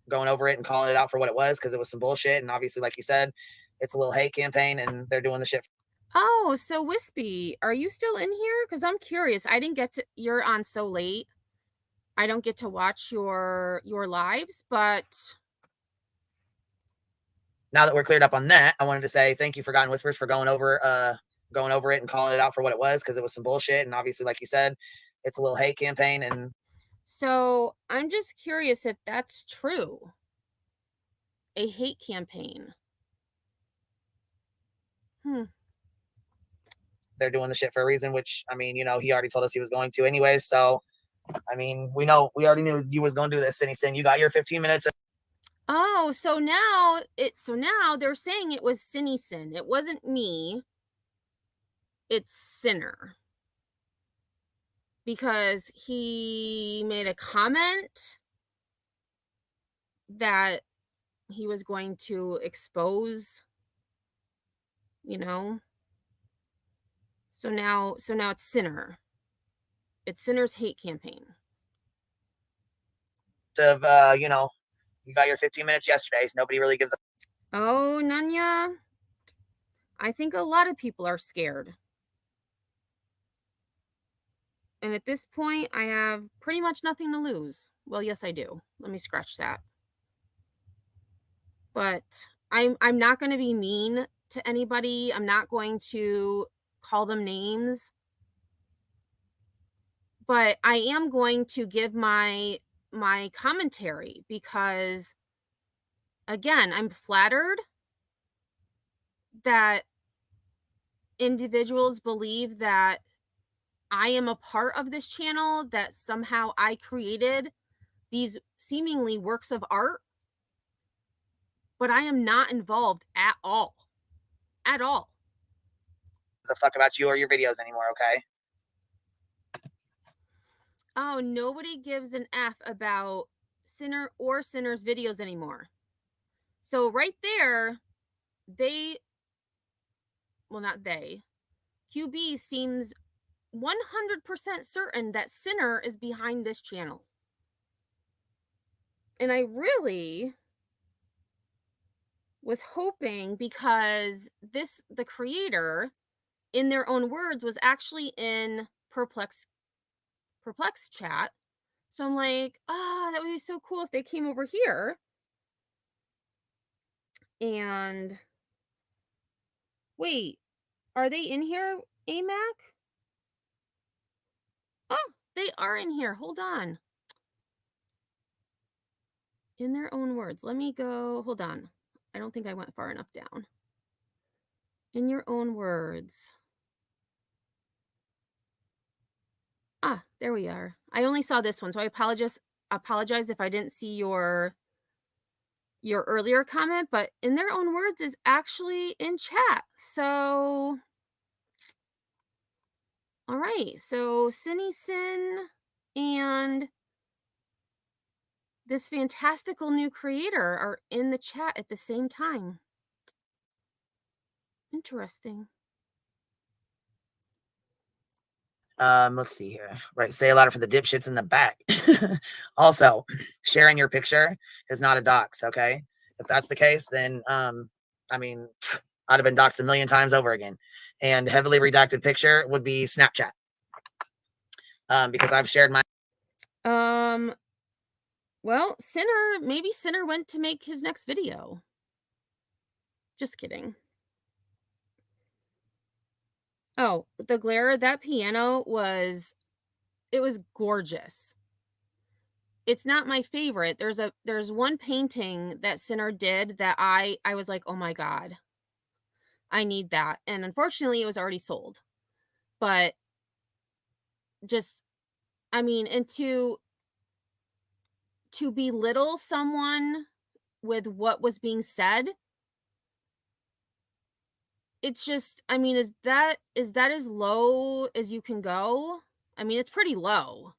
it and calling it out for what it was, because it was some bullshit. And obviously, like you said, it's a little hate campaign, and they're doing the shit. Oh, so Wispy, are you still in here? Because I'm curious. I didn't get to. You're on so late. I don't get to watch your lives, but now that we're cleared up on that, I wanted to say thank you, Forgotten Whispers, for going over it and calling it out for what it was, because it was some bullshit. And obviously, like you said, it's a little hate campaign. And so I'm just curious if that's true. A hate campaign. They're doing the shit for a reason, which, I mean, he already told us he was going to anyways. So, I mean, we already knew you was going to do this. And he's saying you got your 15 minutes. Oh, so now they're saying it was Cinny Sin. It wasn't me. It's Sinner. Because he made a comment that he was going to expose, So now it's Sinner. It's Sinner's hate campaign. Of you got your 15 minutes yesterday, so nobody really gives a. Oh, Nanya, I think a lot of people are scared. And at this point, I have pretty much nothing to lose. Well, yes, I do. Let me scratch that. But I'm not going to be mean to anybody. I'm not going to call them names. But I am going to give my commentary because, again, I'm flattered that individuals believe that I am a part of this channel, that somehow I created these seemingly works of art, but I am not involved at all. At all. A fuck about you or your videos anymore, okay? Oh, nobody gives an F about Sinner or Sinner's videos anymore. So right there, not they, QB seems 100% certain that Sinner is behind this channel. And I really was hoping, because the creator, in their own words, was actually in Perplex chat. So I'm like, that would be so cool if they came over here. And wait, are they in here, AMAC? Oh, they are in here. Hold on. In their own words. Let me go. Hold on. I don't think I went far enough down. In your own words. There we are. I only saw this one, so I apologize if I didn't see your earlier comment, but in their own words is actually in chat. So, all right. So Cinny Sin and this fantastical new creator are in the chat at the same time. Interesting. Let's see here. Right, say a lot for the dipshits in the back. Also, sharing your picture is not a dox, okay? If that's the case, then I mean, I'd have been doxed a million times over again. And heavily redacted picture would be Snapchat. Because I've shared my well, maybe Sinner went to make his next video. Just kidding. Oh, the glare, that piano was gorgeous. It's not my favorite. There's one painting that Sinner did that I was like, oh my God, I need that. And unfortunately it was already sold. But just, I mean, and to belittle someone with what was being said, it's just, I mean, is that as low as you can go? I mean, it's pretty low.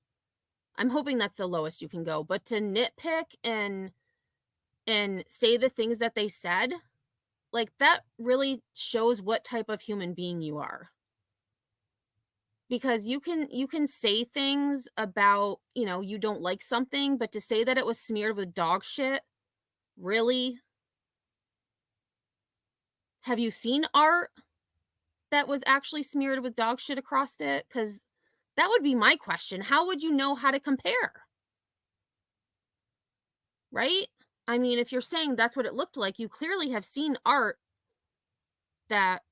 I'm hoping that's the lowest you can go, but to nitpick and say the things that they said, like, that really shows what type of human being you are. Because you can say things about, you don't like something, but to say that it was smeared with dog shit, really? Have you seen art that was actually smeared with dog shit across it? Because that would be my question. How would you know how to compare? Right? I mean, if you're saying that's what it looked like, you clearly have seen art that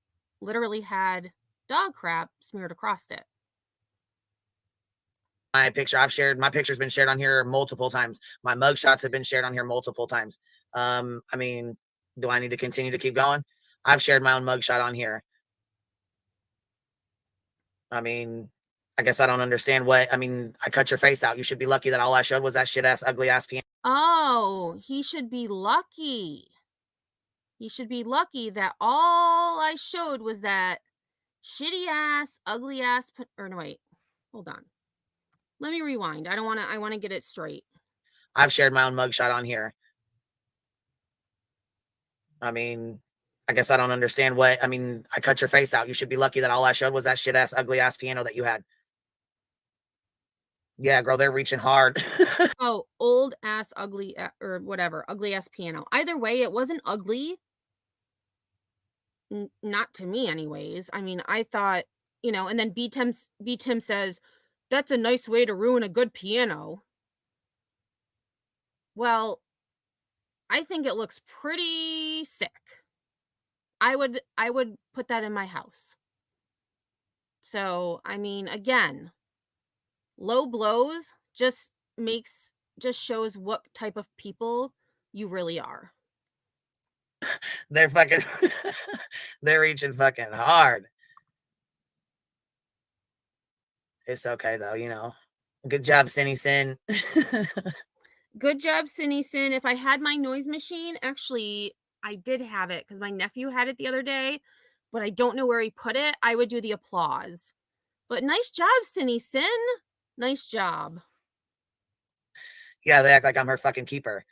literally had dog crap smeared across it. my picture. My picture's been shared on here multiple times. My mug shots have been shared on here multiple times. I mean, do I need to continue to keep going? I've shared my own mug shot on here. I mean, I guess I don't understand I cut your face out. You should be lucky that all I showed was that shit ass, ugly ass piano. Oh, he should be lucky. He should be lucky that all I showed was that shitty ass, ugly ass, or no, wait, hold on. Let me rewind. I want to get it straight. I've shared my own mugshot on here. I mean, I guess I don't understand I cut your face out. You should be lucky that all I showed was that shit ass, ugly ass piano that you had. Yeah, girl, they're reaching hard. Oh, old ass, ugly, or whatever, ugly ass piano. Either way, it wasn't ugly. Not to me, anyways. I mean, I thought, and then B Tim says, that's a nice way to ruin a good piano. Well, I think it looks pretty sick. I would put that in my house. So, I mean, again, low blows just shows what type of people you really are. They're fucking they're reaching fucking hard. It's okay though, Good job, Cinny Sin. Good job, Cinny Sin. If I had my noise machine, actually, I did have it because my nephew had it the other day, but I don't know where he put it. I would do the applause. But nice job, Cinny Sin. Nice job. Yeah, they act like I'm her fucking keeper.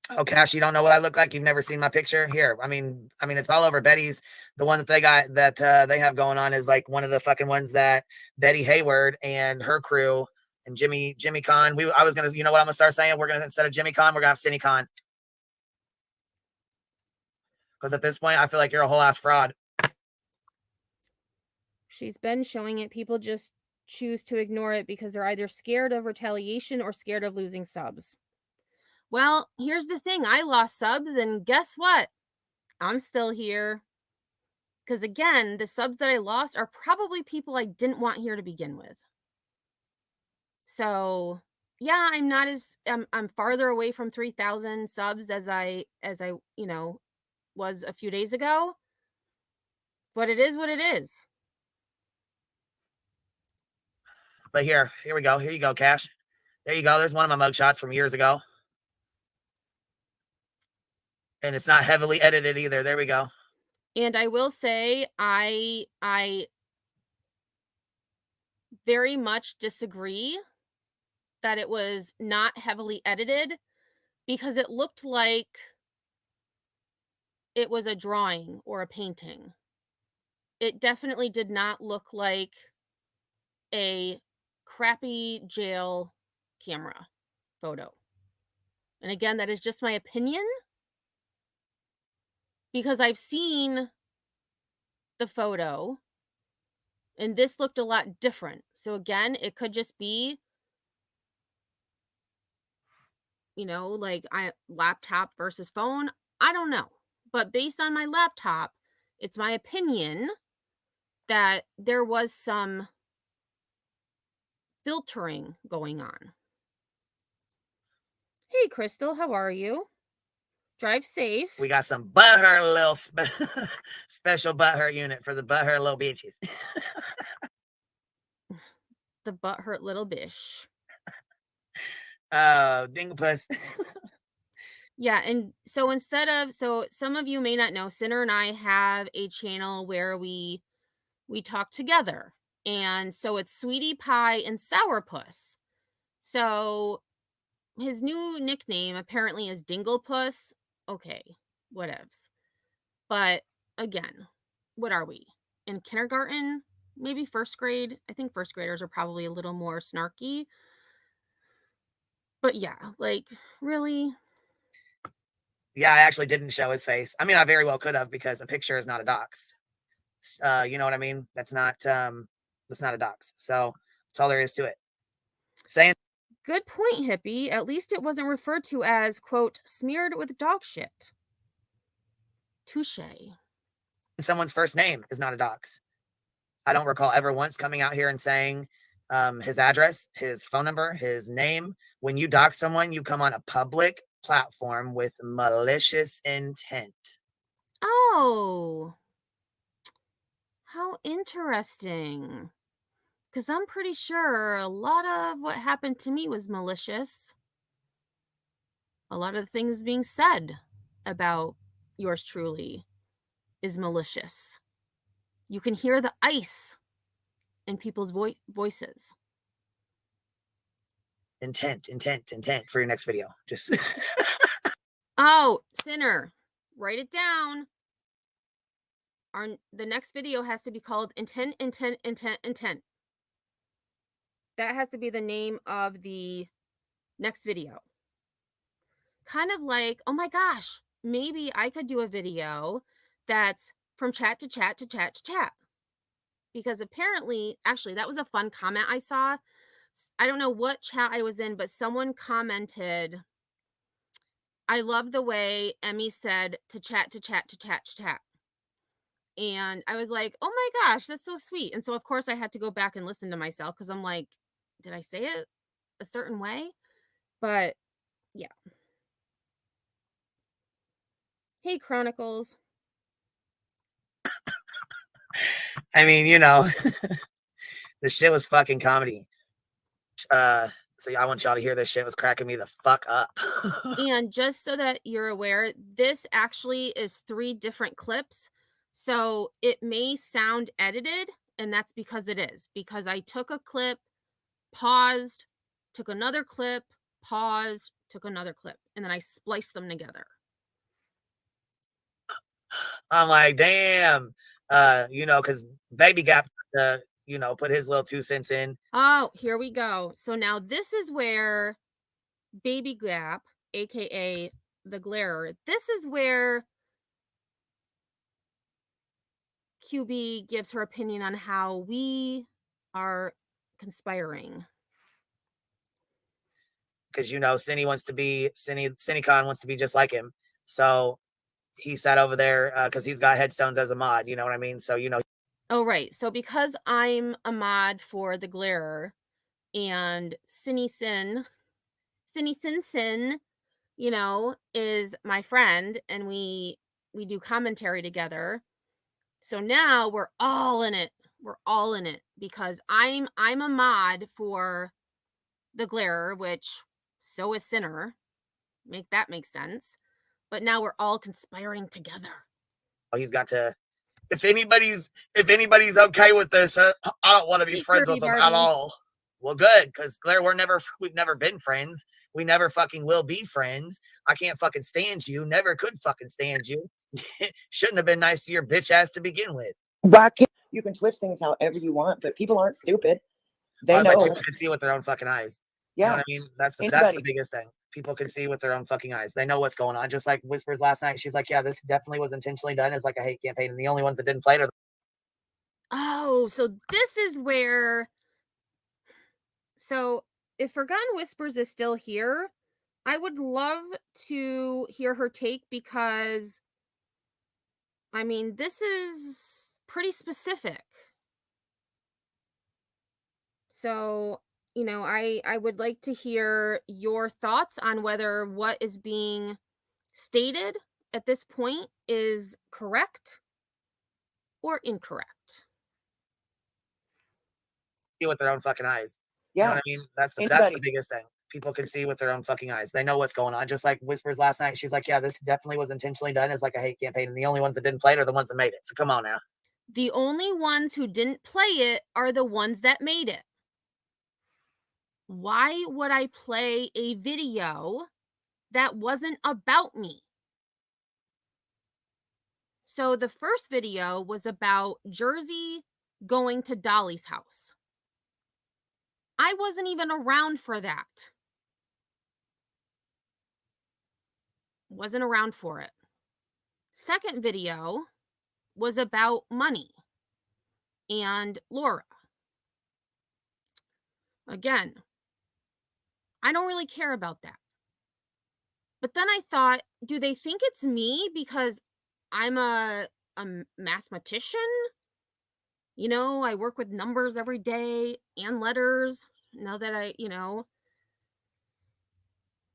Oh, Cash, you don't know what I look like? You've never seen my picture? Here, I mean, it's all over Betty's. The one that they got that they have going on is like one of the fucking ones that Betty Hayward and her crew and Jimmy Con. I was gonna, you know what I'm gonna start saying? We're gonna, instead of Jimmy Con, we're gonna have Cindy Con. Because at this point, I feel like you're a whole ass fraud. She's been showing it. People just choose to ignore it because they're either scared of retaliation or scared of losing subs. Well, here's the thing. I lost subs, and guess what? I'm still here. Because again, the subs that I lost are probably people I didn't want here to begin with. So yeah, I'm not as I'm farther away from 3,000 subs as I was a few days ago. But it is what it is. But here we go. Here you go, Cash. There you go. There's one of my mugshots from years ago. And it's not heavily edited either. There we go. And I will say I very much disagree that it was not heavily edited, because it looked like it was a drawing or a painting. It definitely did not look like a crappy jail camera photo. And again, that is just my opinion, because I've seen the photo and this looked a lot different. So again, it could just be, like laptop versus phone. I don't know. But based on my laptop, it's my opinion that there was some filtering going on. Hey, Crystal, how are you? Drive safe. We got some butthurt little special butthurt unit for the butthurt little bitches. The butthurt little bish. Dinglepuss. Yeah, and so some of you may not know, Sinner and I have a channel where we talk together. And so it's Sweetie Pie and Sourpuss. So his new nickname apparently is Dinglepuss. Okay, whatevs. But again, what are we? In kindergarten? Maybe first grade? I think first graders are probably a little more snarky. But yeah, like, really? Yeah, I actually didn't show his face. I mean, I very well could have, because a picture is not a dox. You know what I mean? That's not a dox. So that's all there is to it. Saying Good point, hippie. At least it wasn't referred to as, quote, smeared with dog shit. Touche. someone's first name is not a dox. I don't recall ever once coming out here and saying his address, his phone number, his name. When you dox someone, you come on a public platform with malicious intent. Oh, how interesting. Because I'm pretty sure a lot of what happened to me was malicious. A lot of the things being said about yours truly is malicious. You can hear the ice in people's voices. Intent for your next video. Just Oh, Sinner, write it down. The next video has to be called Intent. That has to be the name of the next video. Kind of like, oh my gosh, maybe I could do a video that's from chat to chat to chat to chat. Because apparently, actually, that was a fun comment I saw. I don't know what chat I was in, but someone commented, I love the way Emmy said to chat to chat to chat to chat. And I was like, oh my gosh, that's so sweet. And so, of course, I had to go back and listen to myself, because I'm like, did I say it a certain way? But yeah. Hey, Chronicles. I mean, the shit was fucking comedy. So I want y'all to hear this shit was cracking me the fuck up. And just so that you're aware, this actually is 3 different clips. So it may sound edited, and that's because it is. Because I took a clip paused, took another clip, paused, took another clip, and then I spliced them together. I'm like, damn, because Baby Gap, put his little 2 cents in. Oh, here we go. So now this is where Baby Gap, aka the Glarer, this is where QB gives her opinion on how we are conspiring. Because Cinny wants to be CinnyCon wants to be just like him. So he sat over there because he's got headstones as a mod. You know what I mean? So Oh, right. So because I'm a mod for the Glarer and Sin, is my friend, and we do commentary together. So now we're all in it. We're all in it because I'm a mod for the Glarer, which so is Sinner. Make sense. But now we're all conspiring together. he's got to. If anybody's okay with this, I don't want to be friends with them at all. Well, good, because Claire, we've never been friends. We never fucking will be friends. I can't fucking stand you. Never could fucking stand you. Shouldn't have been nice to your bitch ass to begin with. You can twist things however you want, but people aren't stupid. They know. People can see with their own fucking eyes. Yeah. You know what I mean? That's the biggest thing. People can see with their own fucking eyes. They know what's going on. Just like Whispers last night. She's like, yeah, this definitely was intentionally done as like a hate campaign. And the only ones that didn't play it are. Oh, so this is where. So if Forgotten Whispers is still here, I would love to hear her take because, I mean, this is pretty specific. So, I would like to hear your thoughts on whether what is being stated at this point is correct or incorrect. See with their own fucking eyes. Yeah. You know what I mean? That's the biggest thing. People can see with their own fucking eyes. They know what's going on. Just like Whispers last night. She's like, yeah, this definitely was intentionally done as like a hate campaign. And the only ones that didn't play it are the ones that made it. So come on now. The only ones who didn't play it are the ones that made it. Why would I play a video that wasn't about me? So the first video was about Jersey going to Dolly's house. I wasn't even around for that. Wasn't around for it. Second video was about money and Laura. Again, I don't really care about that. But then I thought, do they think it's me because I'm a mathematician? I work with numbers every day and letters. Now that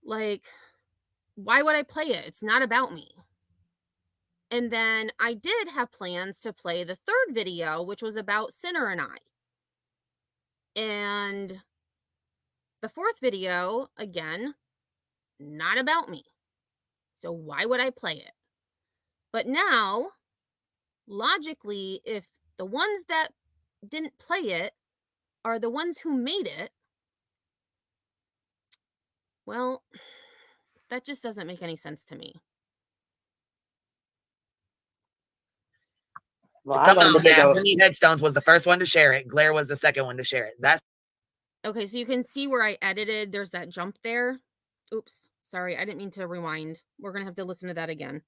like, why would I play it? It's not about me. And then I did have plans to play the third video, which was about Sinner and I. And the fourth video, again, not about me. So why would I play it? But now, logically, if the ones that didn't play it are the ones who made it, well, that just doesn't make any sense to me. Well, come on, man. Winnie Headstones was the first one to share it. Glare was the second one to share it. That's okay. So you can see where I edited. There's that jump there. Oops. Sorry. I didn't mean to rewind. We're going to have to listen to that again.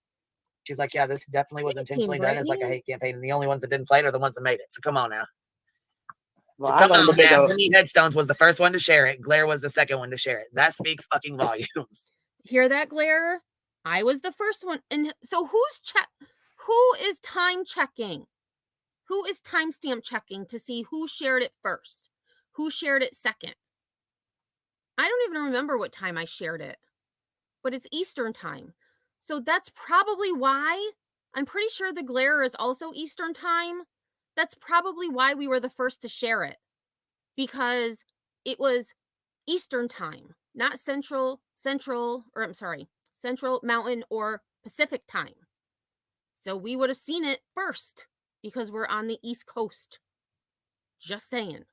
She's like, yeah, this definitely was intentionally done as like a hate campaign. And the only ones that didn't play it are the ones that made it. So come on now. Well, come on, man. Winnie Headstones was the first one to share it. Glare was the second one to share it. That speaks fucking volumes. Hear that, Glare? I was the first one. And so who is time checking? Who is timestamp checking to see who shared it first? Who shared it second? I don't even remember what time I shared it, but it's Eastern time. So that's probably why. I'm pretty sure the Glare is also Eastern time. That's probably why we were the first to share it, because it was Eastern time, not Central Mountain or Pacific time. So we would have seen it first because we're on the East Coast. Just saying.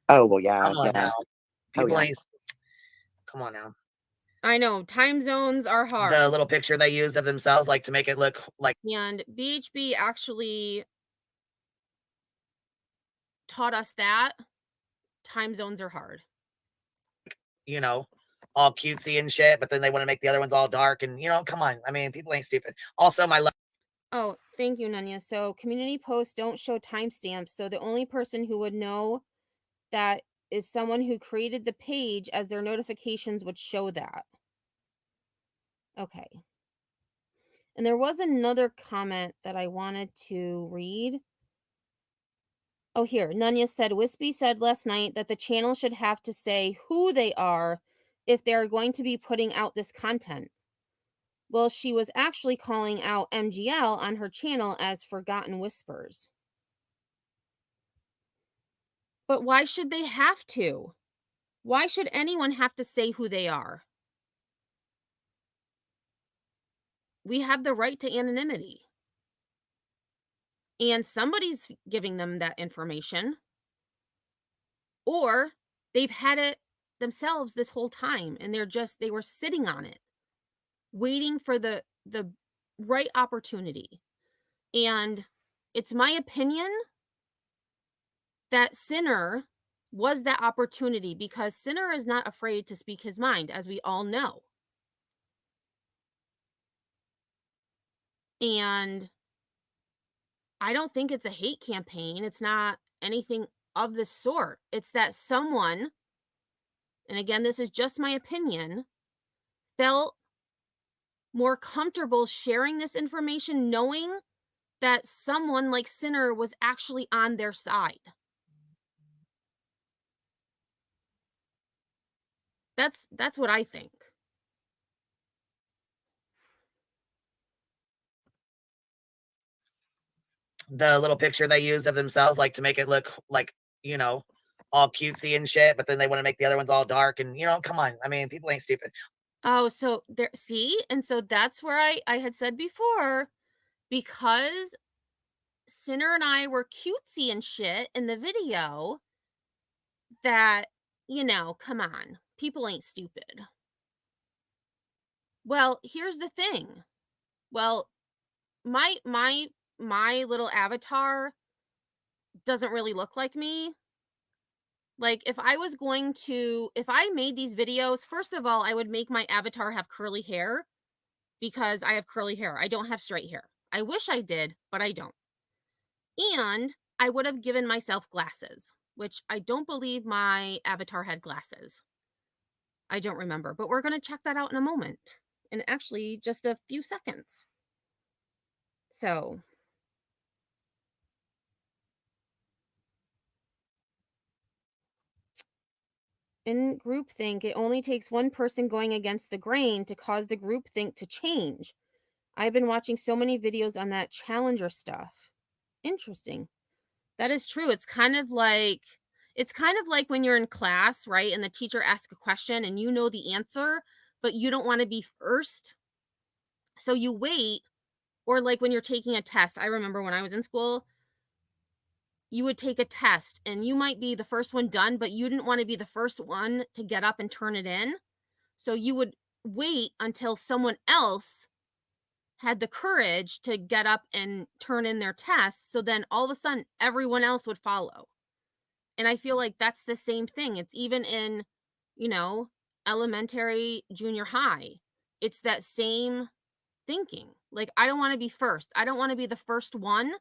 Oh well, yeah, Come on yeah. now. Oh, People yeah. ain't. Come on now. I know time zones are hard. The little picture they used of themselves, like to make it look like, And BHB actually taught us that time zones are hard. you know, all cutesy and shit, but then they want to make the other ones all dark. And, you know, come on. I mean, people ain't stupid. Also, my Oh, thank you, Nanya. So community posts don't show timestamps. So the only person who would know that is someone who created the page, as their notifications would show that. Okay. And there was another comment that I wanted to read. Oh, here. Nanya said, Wispy said last night that the channel should have to say who they are if they are going to be putting out this content. Well, she was actually calling out MGL on her channel as Forgotten Whispers. But why should they have to? Why should anyone have to say who they are? We have the right to anonymity. And somebody's giving them that information. Or they've had it themselves this whole time and they were sitting on it, waiting for the right opportunity. And it's my opinion that Sinner was that opportunity, because Sinner is not afraid to speak his mind, as we all know. And I don't think it's a hate campaign. It's not anything of the sort. It's that someone, and again, this is just my opinion, felt more comfortable sharing this information knowing that someone like Sinner was actually on their side. That's what I think. the little picture they used of themselves, like to make it look like, you know, all cutesy and shit, but then they want to make the other ones all dark. And, you know, come on. I mean, people ain't stupid. Oh, so there, see? And so that's where I had said before, because Sinner and I were cutesy and shit in the video, that, come on, people ain't stupid. Well, here's the thing. Well, my little avatar doesn't really look like me. Like, if I made these videos, first of all, I would make my avatar have curly hair, because I have curly hair. I don't have straight hair. I wish I did, but I don't. And I would have given myself glasses, which I don't believe my avatar had glasses. I don't remember, but we're going to check that out in a moment. In actually just a few seconds. So, in groupthink, it only takes one person going against the grain to cause the groupthink to change. I've been watching so many videos on that challenger stuff. Interesting. That is true. It's kind of like when you're in class, right? And the teacher asks a question and you know the answer, but you don't want to be first. So you wait. Or like when you're taking a test. I remember when I was in school, you would take a test and you might be the first one done, but you didn't want to be the first one to get up and turn it in. So you would wait until someone else had the courage to get up and turn in their test. So then all of a sudden, everyone else would follow. And I feel like that's the same thing. It's even in, elementary, junior high. It's that same thinking. Like, I don't want to be first. I don't want to be the first one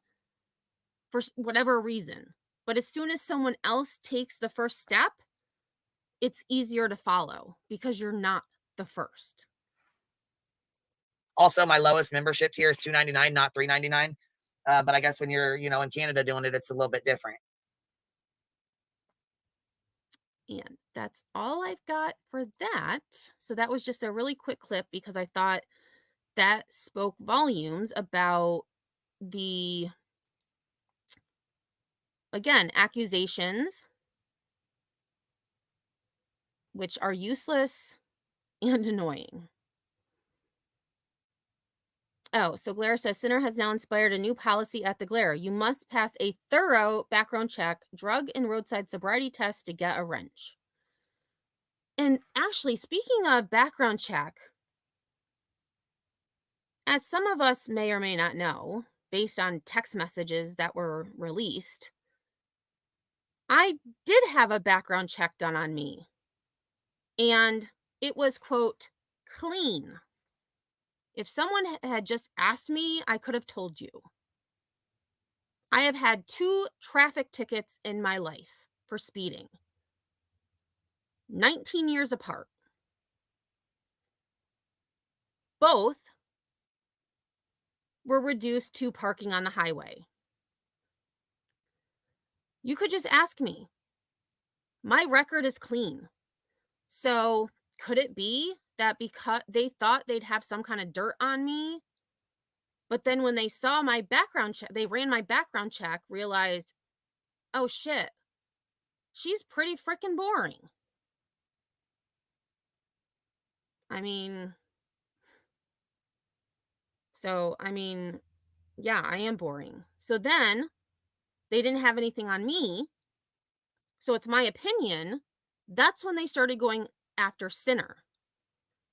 for whatever reason. But as soon as someone else takes the first step, it's easier to follow because you're not the first. Also, my lowest membership tier is $2.99, not $3.99. But I guess when you're, in Canada doing it, it's a little bit different. And that's all I've got for that. So that was just a really quick clip because I thought that spoke volumes about the, again, accusations, which are useless and annoying. Oh, so Glare says Sinner has now inspired a new policy at the Glare. You must pass a thorough background check, drug and roadside sobriety test to get a wrench. And actually, speaking of background check, as some of us may or may not know, based on text messages that were released, I did have a background check done on me. And it was, quote, clean. If someone had just asked me, I could have told you. I have had 2 traffic tickets in my life for speeding, 19 years apart. Both were reduced to parking on the highway. You could just ask me. My record is clean. So, could it be that because they thought they'd have some kind of dirt on me, but then when they saw my background check, they ran my background check, realized, oh shit, she's pretty freaking boring. I mean, yeah, I am boring. So then they didn't have anything on me. So it's my opinion. That's when they started going after Sinner.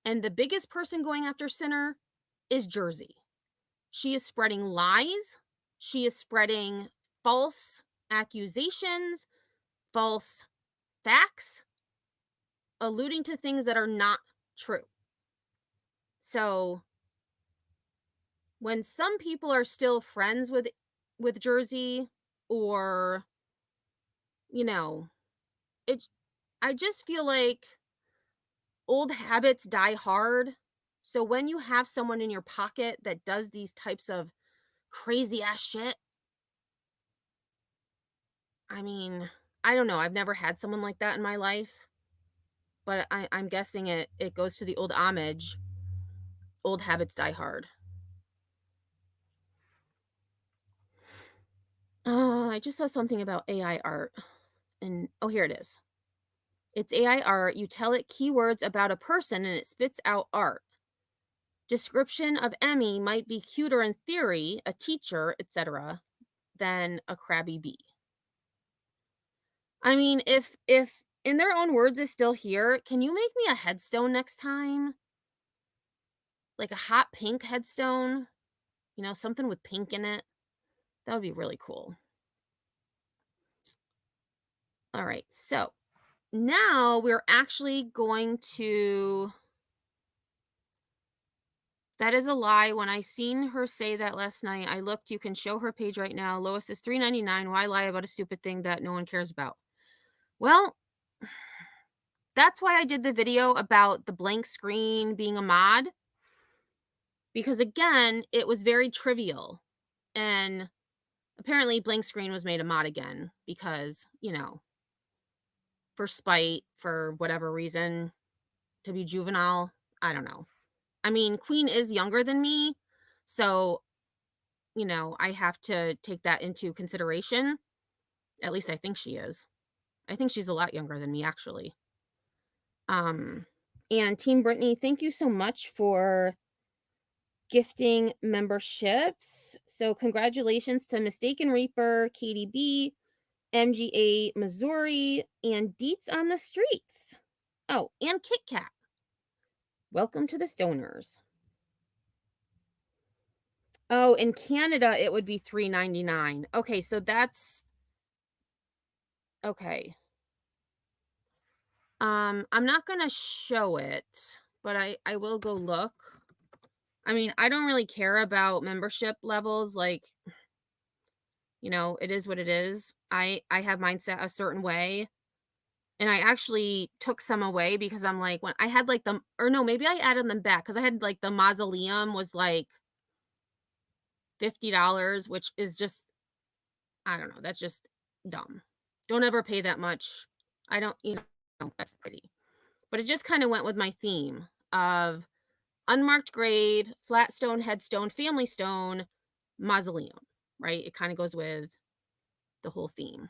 And the biggest person going after Sinner is Jersey. She is spreading lies. She is spreading false accusations, false facts, alluding to things that are not true. So when some people are still friends with Jersey, or you know, I just feel like old habits die hard. So when you have someone in your pocket that does these types of crazy ass shit, I mean, I don't know. I've never had someone like that in my life, but I'm guessing it goes to the old homage. Old habits die hard. I just saw something about AI art, and oh, here it is. It's AI art. You tell it keywords about a person, and it spits out art. Description of Emmy might be cuter in theory, a teacher, etc., than a crabby bee. I mean, if in their own words is still here, can you make me a headstone next time? Like a hot pink headstone? You know, something with pink in it. That would be really cool. All right, so now we're actually going to. That is a lie. When I seen her say that last night, I looked. You can show her page right now. Lois is $3.99. Why lie about a stupid thing that no one cares about? Well, that's why I did the video about the blank screen being a mod. Because again, it was very trivial. And apparently blank screen was made a mod again because, for spite, for whatever reason, to be juvenile. I don't know. I mean, Queen is younger than me, so, I have to take that into consideration. At least I think she is. I think she's a lot younger than me, actually. And Team Brittany, thank you so much for gifting memberships. So congratulations to Mistaken Reaper, Katie B, MGA Missouri, and Deets on the Streets. Oh, and Kit Kat. Welcome to the Stoners. Oh, in Canada, it would be $3.99. Okay, so that's okay. I'm not gonna show it, but I will go look. I mean, I don't really care about membership levels. Like, it is what it is. I have mine set a certain way. And I actually took some away because I'm like, when I had like maybe I added them back because I had like the mausoleum was like $50, which is just, I don't know, that's just dumb. Don't ever pay that much. I don't, that's crazy. But it just kind of went with my theme of unmarked grave, flat stone, headstone, family stone, mausoleum, right? It kind of goes with the whole theme.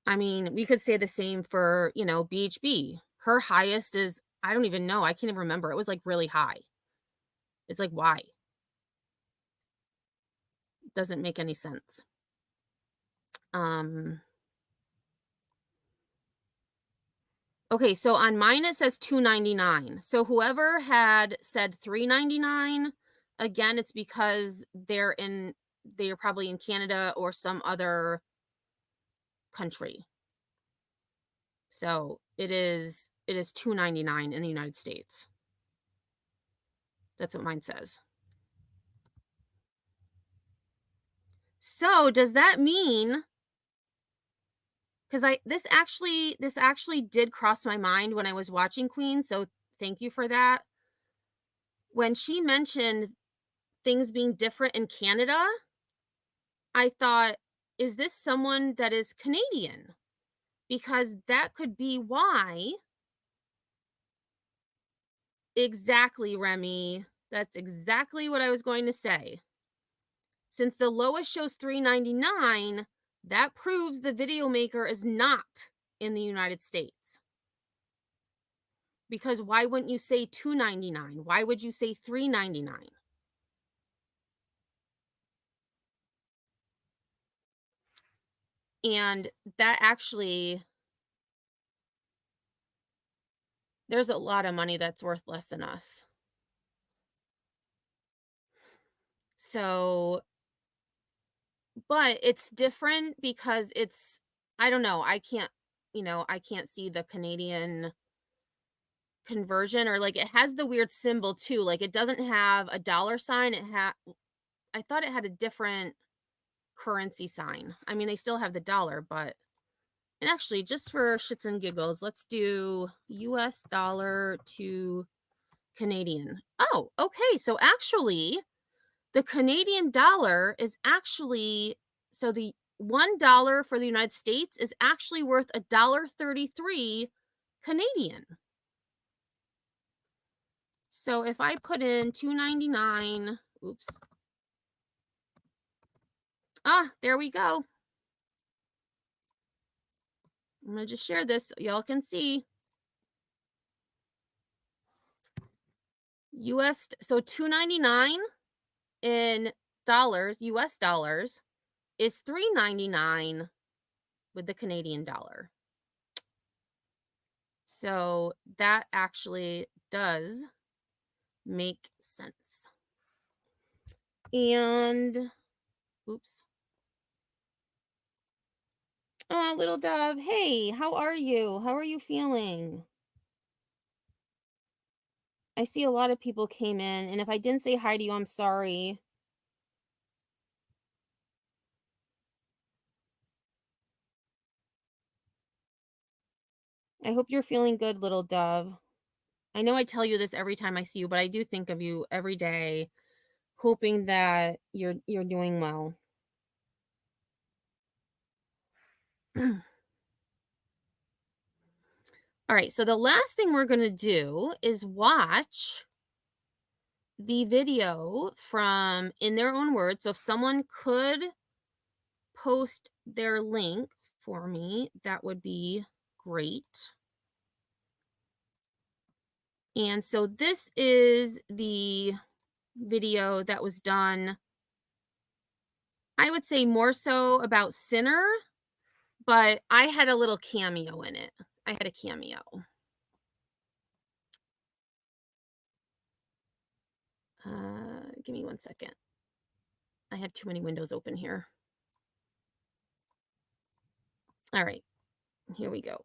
I mean, we could say the same for, BHB. Her highest is I don't even know. I can't even remember. It was like really high. It's like, why? Doesn't make any sense. Okay, so on mine it says $2.99. So whoever had said $3.99, again, it's because they're probably in Canada or some other country. So it is $2.99 in the United States. That's what mine says. So does that mean, because this actually did cross my mind when I was watching Queen, so thank you for that. When she mentioned things being different in Canada, I thought, is this someone that is Canadian? Because that could be why. Exactly, Remy. That's exactly what I was going to say. Since the lowest shows $3.99, that proves the video maker is not in the United States. Because why wouldn't you say $2.99? Why would you say $3.99? And that actually, there's a lot of money that's worth less than us. So, but it's different because it's, I don't know, I can't see the Canadian conversion, or like it has the weird symbol too. Like it doesn't have a dollar sign. I thought it had a different currency sign. I mean, they still have the dollar, but, and actually just for shits and giggles, let's do US dollar to Canadian. Oh, okay. So actually the Canadian dollar is actually, so the $1 for the United States is actually worth $1.33 Canadian. So if I put in $2.99, oops. Ah, there we go. I'm going to just share this so y'all can see. So $2.99 in dollars, US dollars, is $3.99 with the Canadian dollar. So that actually does make sense. And oops. Oh, little dove. Hey, how are you? How are you feeling? I see a lot of people came in, and if I didn't say hi to you, I'm sorry. I hope you're feeling good, little dove. I know I tell you this every time I see you, but I do think of you every day, hoping that you're doing well. All right, so the last thing we're going to do is watch the video from In Their Own Words. So if someone could post their link for me, that would be great. And so this is the video that was done, I would say more so about Sinner, but I had a little cameo in it. I had a cameo. Give me 1 second. I have too many windows open here. All right, here we go.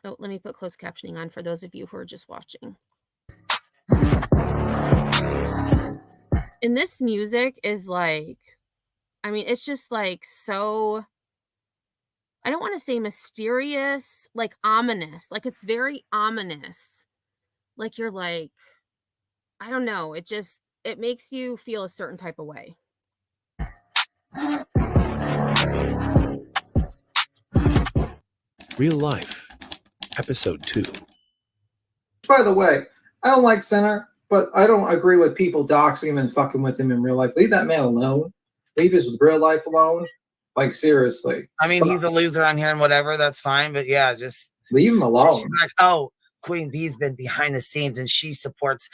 Oh, let me put closed captioning on for those of you who are just watching. And this music is like, I mean, it's just like so, I don't want to say mysterious, like ominous. Like it's very ominous. Like you're like, I don't know. It makes you feel a certain type of way. Real Life, Episode 2. By the way, I don't like Sinner, but I don't agree with people doxing him and fucking with him in real life. Leave that man alone. Leave his real life alone. Like, seriously. I mean, Stop. he's a loser on here and whatever. That's fine. But yeah, just Leave him She's alone. like, oh, Queen Bee's been behind the scenes and she supports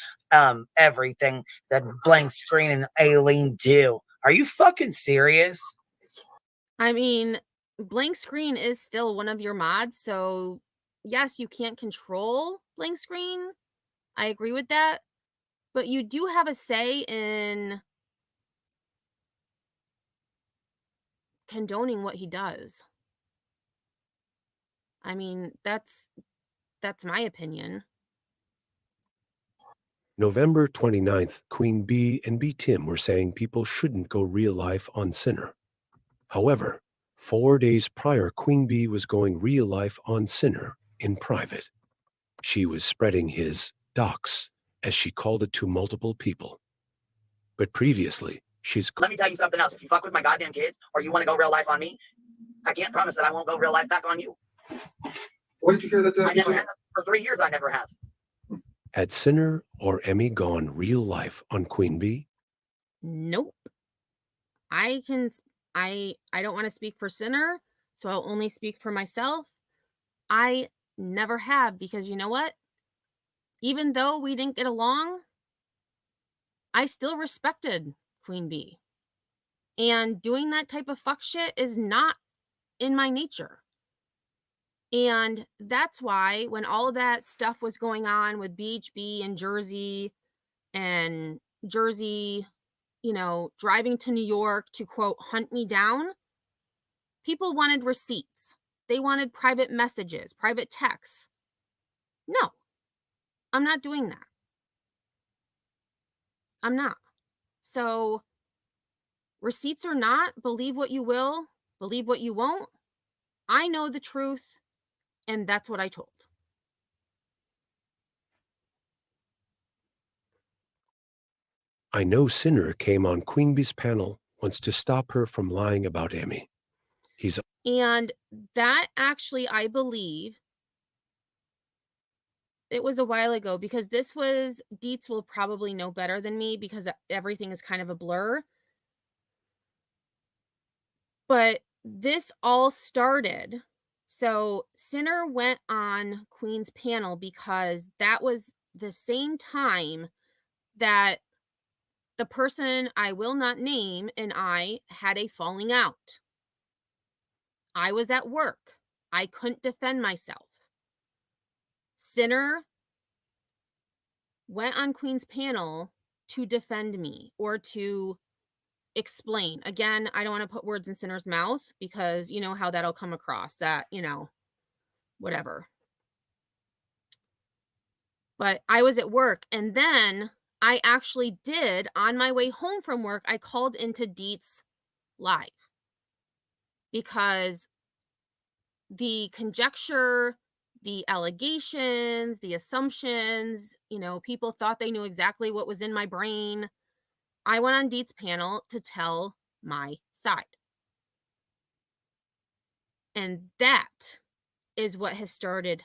everything that Blank Screen and Aileen do. Are you fucking serious? I mean, Blank Screen is still one of your mods, so yes, you can't control Blank Screen. I agree with that. But you do have a say in condoning what he does. I mean, that's my opinion. November 29th, Queen Bee and B. Tim were saying people shouldn't go real life on Sinner. However, 4 days prior, Queen Bee was going real life on Sinner in private. She was spreading his docs, as she called it, to multiple people. But previously, she's Let me tell you something else. If you fuck with my goddamn kids or you want to go real life on me, I can't promise that I won't go real life back on you. What did you hear that? I never have. For 3 years, I never have. had Sinner or Emmy gone real life on Queen Bee? Nope. I don't want to speak for Sinner, so I'll only speak for myself. I never have, because you know what? Even though we didn't get along, I still respected Queen Bee. And doing that type of fuck shit is not in my nature. And that's why when all of that stuff was going on with BHB and Jersey, driving to New York to, quote, hunt me down, people wanted receipts. They wanted private messages, private texts. No, I'm not doing that. I'm not. So, receipts or not, believe what you will, believe what you won't. I know the truth, and that's what I told. I know Sinner came on Queen Bee's panel once to stop her from lying about Emmy. And that actually, I believe, it was a while ago, because this was, Dietz will probably know better than me because everything is kind of a blur. But this all started. So Sinner went on Queen's panel because that was the same time that the person I will not name and I had a falling out. I was at work. I couldn't defend myself. Sinner went on Queen's panel to defend me or to explain. Again, I don't want to put words in Sinner's mouth because you know how that'll come across, that, whatever. But I was at work, and then I actually did, on my way home from work, I called into Dietz live because the conjecture, the allegations, the assumptions, people thought they knew exactly what was in my brain. I went on Dietz panel to tell my side. And that is what has started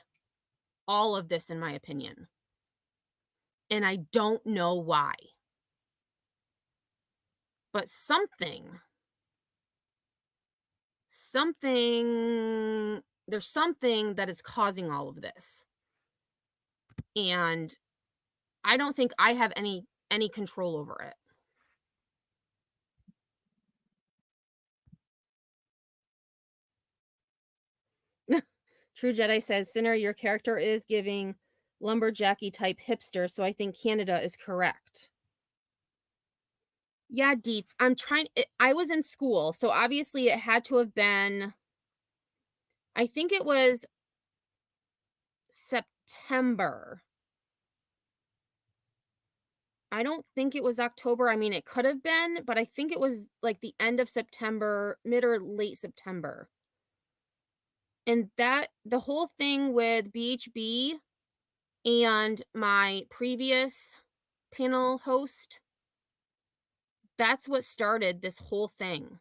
all of this, in my opinion. And I don't know why. But there's something that is causing all of this. And I don't think I have any control over it. True Jedi says, Sinner, your character is giving lumberjacky type hipster, so I think Canada is correct. Yeah, Dietz, I was in school, so obviously it had to have been, I think it was September. I don't think it was October. I mean, it could have been, but I think it was like the end of September, mid or late September. And the whole thing with BHB and my previous panel host, that's what started this whole thing.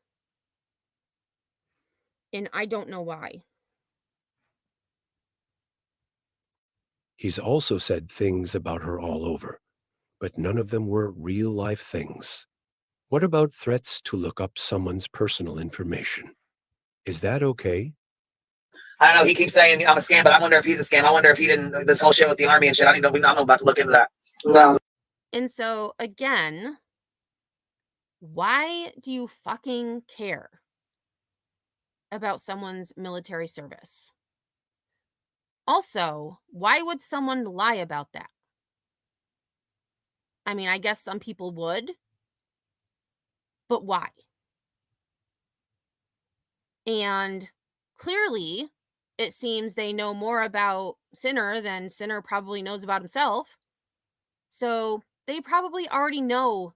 And I don't know why. He's also said things about her all over, but none of them were real-life things. What about threats to look up someone's personal information? Is that okay? I don't know. He keeps saying I'm a scam, but I wonder if he's a scam. I wonder if he didn't this whole shit with the army and shit. I'm about to look into that. No. And so again, why do you fucking care about someone's military service? Also, why would someone lie about that? I mean, I guess some people would, but why? And clearly, it seems they know more about Sinner than Sinner probably knows about himself. So they probably already know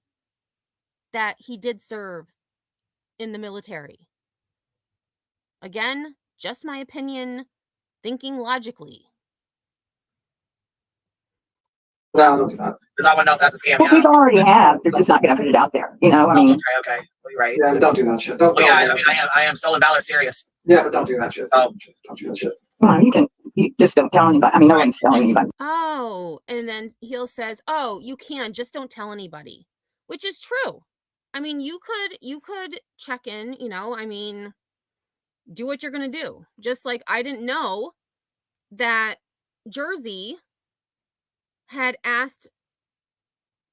that he did serve in the military. Again, just my opinion, thinking logically. No, don't do that. Because I want to know if that's a scam. Well, people already have. They're just not going to put it out there. You know, I mean, Okay. Well, you're right. Yeah, but don't do that shit. Don't. Well, yeah, don't. I mean, I am stolen valor serious. Yeah, but don't do that shit. Oh. Don't do that shit. come on, you just don't tell anybody. I mean, no one's telling anybody. Oh, and then Heel says, "Oh, you can, just don't tell anybody," which is true. I mean, you could check in, you know, I mean, do what you're going to do. Just like I didn't know that Jersey had asked,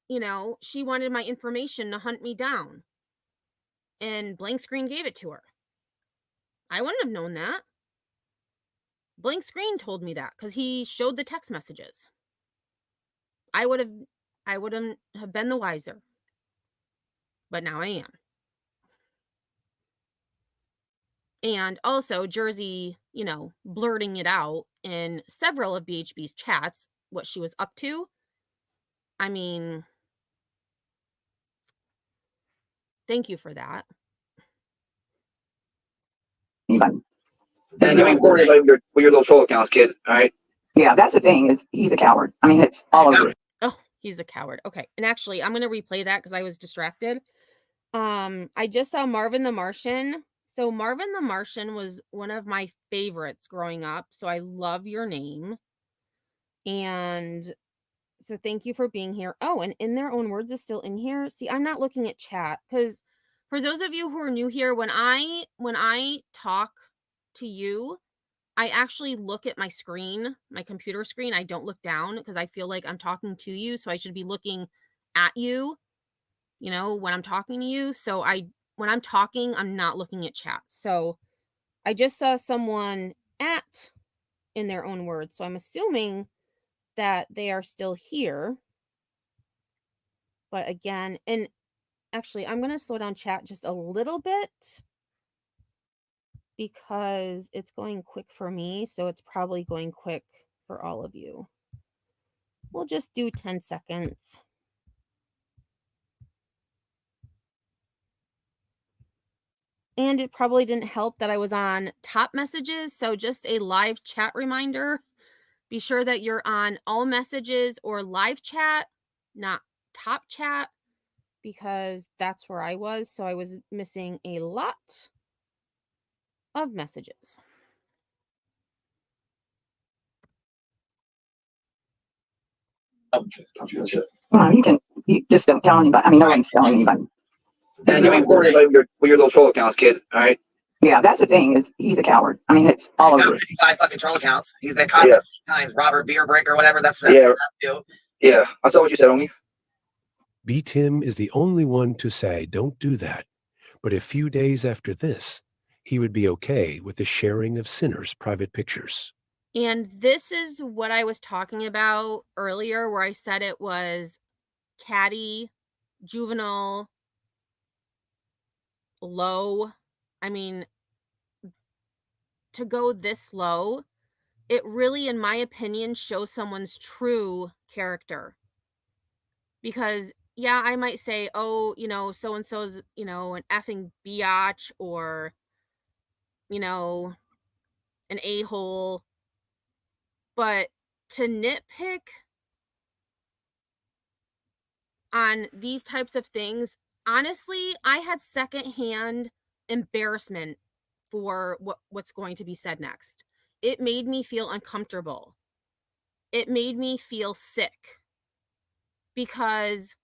you know, she wanted my information to hunt me down. And Blank Screen gave it to her. I wouldn't have known that. Blank Screen told me that because he showed the text messages. I wouldn't have been the wiser. But now I am. And also Jersey, you know, blurting it out in several of BHB's chats, what she was up to. I mean, thank you for that. Anybody. And you ain't for anybody with your little troll accounts, kid. All right. Yeah, that's the thing. Is he's a coward. I mean, it's all over. Oh, he's a coward. Okay. And actually, I'm going to replay that because I was distracted. I just saw Marvin the Martian. So Marvin the Martian was one of my favorites growing up. So I love your name. And so thank you for being here. Oh, and In Their Own Words is still in here. See, I'm not looking at chat because for those of you who are new here, when I talk to you, I actually look at my screen, my computer screen. I don't look down because I feel like I'm talking to you. So I should be looking at you, you know, when I'm talking to you. So when I'm talking, I'm not looking at chat. So I just saw someone at In Their Own Words. So I'm assuming that they are still here. But again, and actually, I'm going to slow down chat just a little bit because it's going quick for me. So it's probably going quick for all of you. We'll just do 10 seconds. And it probably didn't help that I was on top messages. So just a live chat reminder. Be sure that you're on all messages or live chat, not top chat, because that's where I was. So I was missing a lot of messages. Don't do that shit. Come on, you just don't tell anybody. I mean, no one's telling anybody. And you ain't for anybody with your little troll accounts, kid. All right. Yeah, that's the thing. Is he's a coward. I mean, it's all He's over. got 55 fucking troll accounts. He's been caught times. Robert Beer Break or whatever. That's Yeah. What Yeah, I saw what you said, homie. B. Tim is the only one to say don't do that. But a few days after this, he would be okay with the sharing of Sinner's private pictures. And this is what I was talking about earlier, where I said it was catty, juvenile, low. I mean, to go this low, it really, in my opinion, shows someone's true character. Because, yeah, I might say, oh, you know, so-and-so's, you know, an effing biatch or, you know, an a-hole. But to nitpick on these types of things, honestly, I had secondhand embarrassment for what's going to be said next. It made me feel uncomfortable. It made me feel sick because,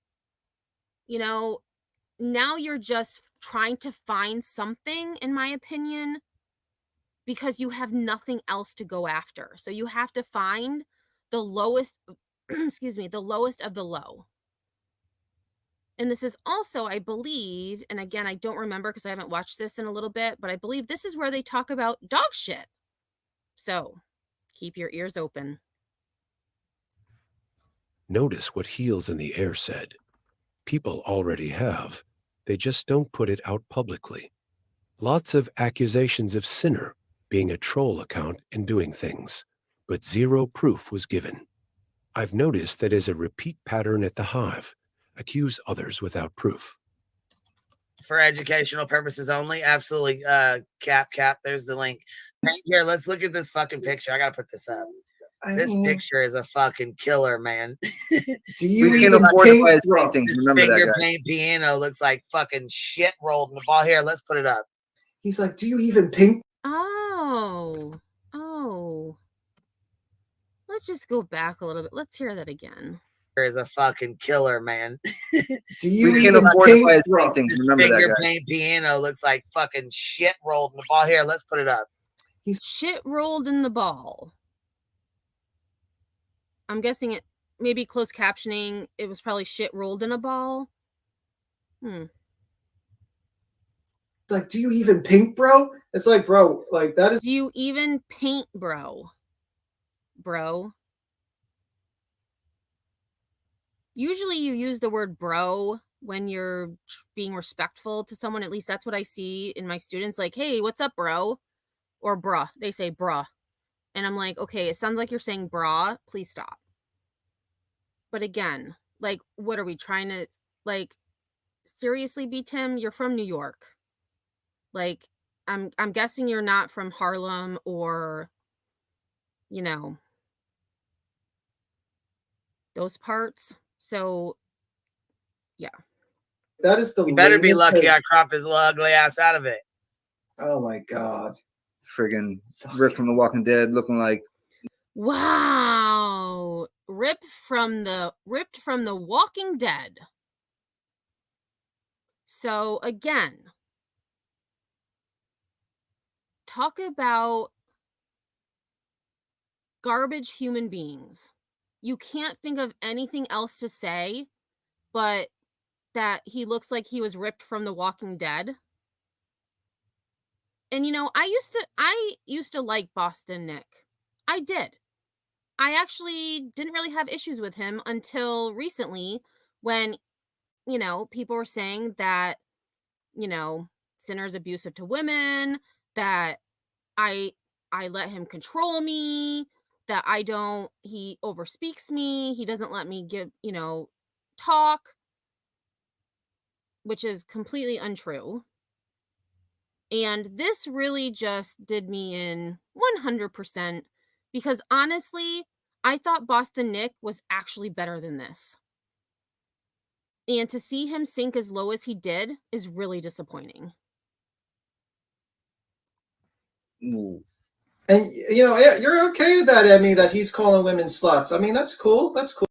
you know, now you're just trying to find something, in my opinion, because you have nothing else to go after. So you have to find the lowest, excuse me, the lowest of the low. And this is also, I believe, and again, I don't remember because I haven't watched this in a little bit, but I believe this is where they talk about dog shit. So keep your ears open. Notice what Heels in the Air said. People already have. They just don't put it out publicly. Lots of accusations of Sinner being a troll account and doing things, but zero proof was given. I've noticed that is a repeat pattern at the Hive. Accuse others without proof. For educational purposes only. Absolutely. Cap. There's the link. Here, let's look at this fucking picture. I gotta put this up. This picture is a fucking killer, man. Do you We even can afford to buy paint, his bro? paintings. This Remember that, finger guys. paint piano looks like fucking shit rolled in the ball. Here, let's put it up. He's like, do you even paint? Oh. Let's just go back a little bit. Let's hear that again. Is a fucking killer, man. Do you We can even afford to paint, buy his bro? paintings. This Remember that, finger guys. paint piano looks like fucking shit rolled in the ball. Here, let's put it up. Shit rolled in the ball. I'm guessing it, maybe closed captioning, it was probably shit rolled in a ball. It's like, do you even paint, bro? It's like, bro, like that is. Do you even paint, bro? Bro. Usually you use the word bro when you're being respectful to someone. At least that's what I see in my students. Like, hey, what's up, bro? Or bruh. They say bruh. And I'm like, okay, it sounds like you're saying brah. Please stop. But again, like, what are we trying to, like, seriously, B. Tim? You're from New York. Like, I'm guessing you're not from Harlem or, you know, those parts. So, yeah. That is the. You better be latest lucky thing. I cropped his little ugly ass out of it. Oh my god. Friggin' Rick from The Walking Dead looking like. Wow. Ripped from the Walking Dead. So again, talk about garbage human beings. You can't think of anything else to say but that he looks like he was ripped from The Walking Dead. And you know, I used to like Boston Nick. I did. I actually didn't really have issues with him until recently when, you know, people were saying that, you know, Sinner's abusive to women, that I let him control me, that he overspeaks me, he doesn't let me give, you know, talk, which is completely untrue. And this really just did me in 100% because honestly, I thought Boston Nick was actually better than this. And to see him sink as low as he did is really disappointing. Ooh. And you know, yeah, you're okay with that, Emmy, that he's calling women sluts. I mean, that's cool. That's cool.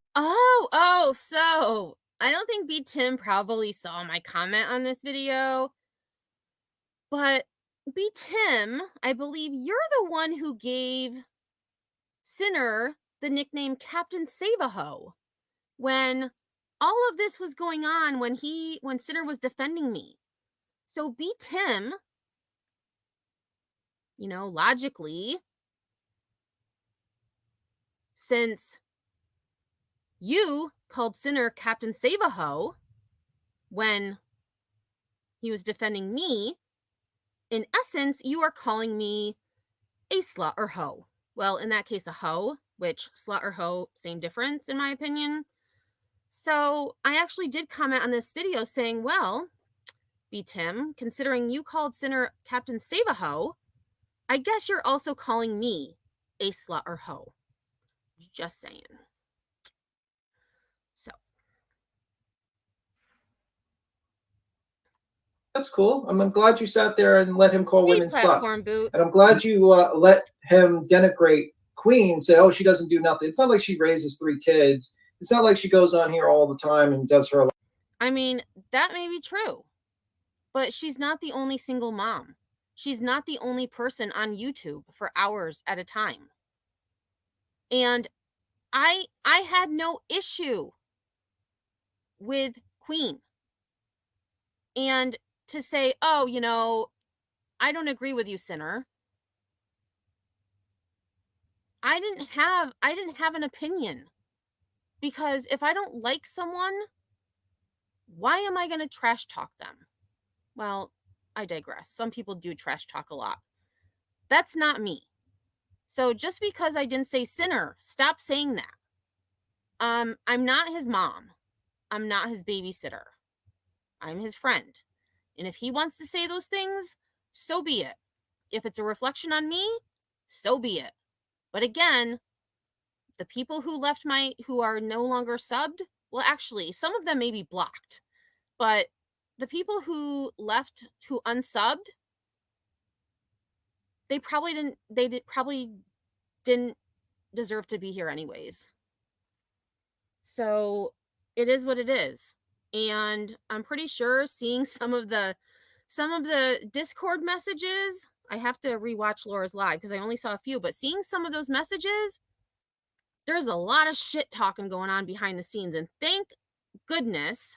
So I don't think B. Tim probably saw my comment on this video, but B. Tim, I believe you're the one who gave Sinner the nickname Captain Save-A-Ho when all of this was going on, when Sinner was defending me. So B. Tim, you know, logically, since you called Sinner Captain Save-A-Ho when he was defending me, in essence, you are calling me a slut or hoe. Well, in that case, a hoe, which slut or hoe, same difference in my opinion. So I actually did comment on this video saying, well, B. Tim, considering you called Sinner Captain Save-A-Ho, I guess you're also calling me a slut or hoe. Just saying. So. That's cool. I'm glad you sat there and let him call women Platform sluts. boots. And I'm glad you let him denigrate Queen, say, oh, she doesn't do nothing. It's not like she raises 3 kids. It's not like she goes on here all the time and does her. I mean, that may be true, but she's not the only single mom. She's not the only person on YouTube for hours at a time. And I had no issue with Queen. And to say, oh, you know, I don't agree with you, Sinner. I didn't have an opinion. Because if I don't like someone, why am I going to trash talk them? Well, I digress. Some people do trash talk a lot. That's not me. So just because I didn't say Sinner, stop saying that. I'm not his mom. I'm not his babysitter. I'm his friend. And if he wants to say those things, so be it. If it's a reflection on me, so be it. But again, the people who are no longer subbed, well, actually, some of them may be blocked. But the people who left, who unsubbed, they probably didn't deserve to be here anyways. So it is what it is. And I'm pretty sure seeing some of the Discord messages, I have to rewatch Laura's live because I only saw a few, but seeing some of those messages, there's a lot of shit talking going on behind the scenes. And thank goodness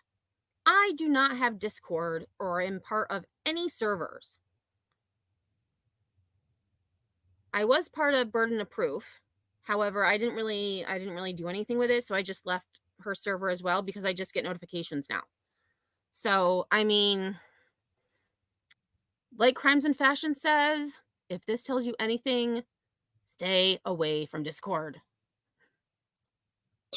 I do not have Discord or am part of any servers. I was part of Burden of Proof. However, I didn't really do anything with it, so I just left her server as well because I just get notifications now. So, I mean, like Crimes and Fashion says, if this tells you anything, stay away from Discord.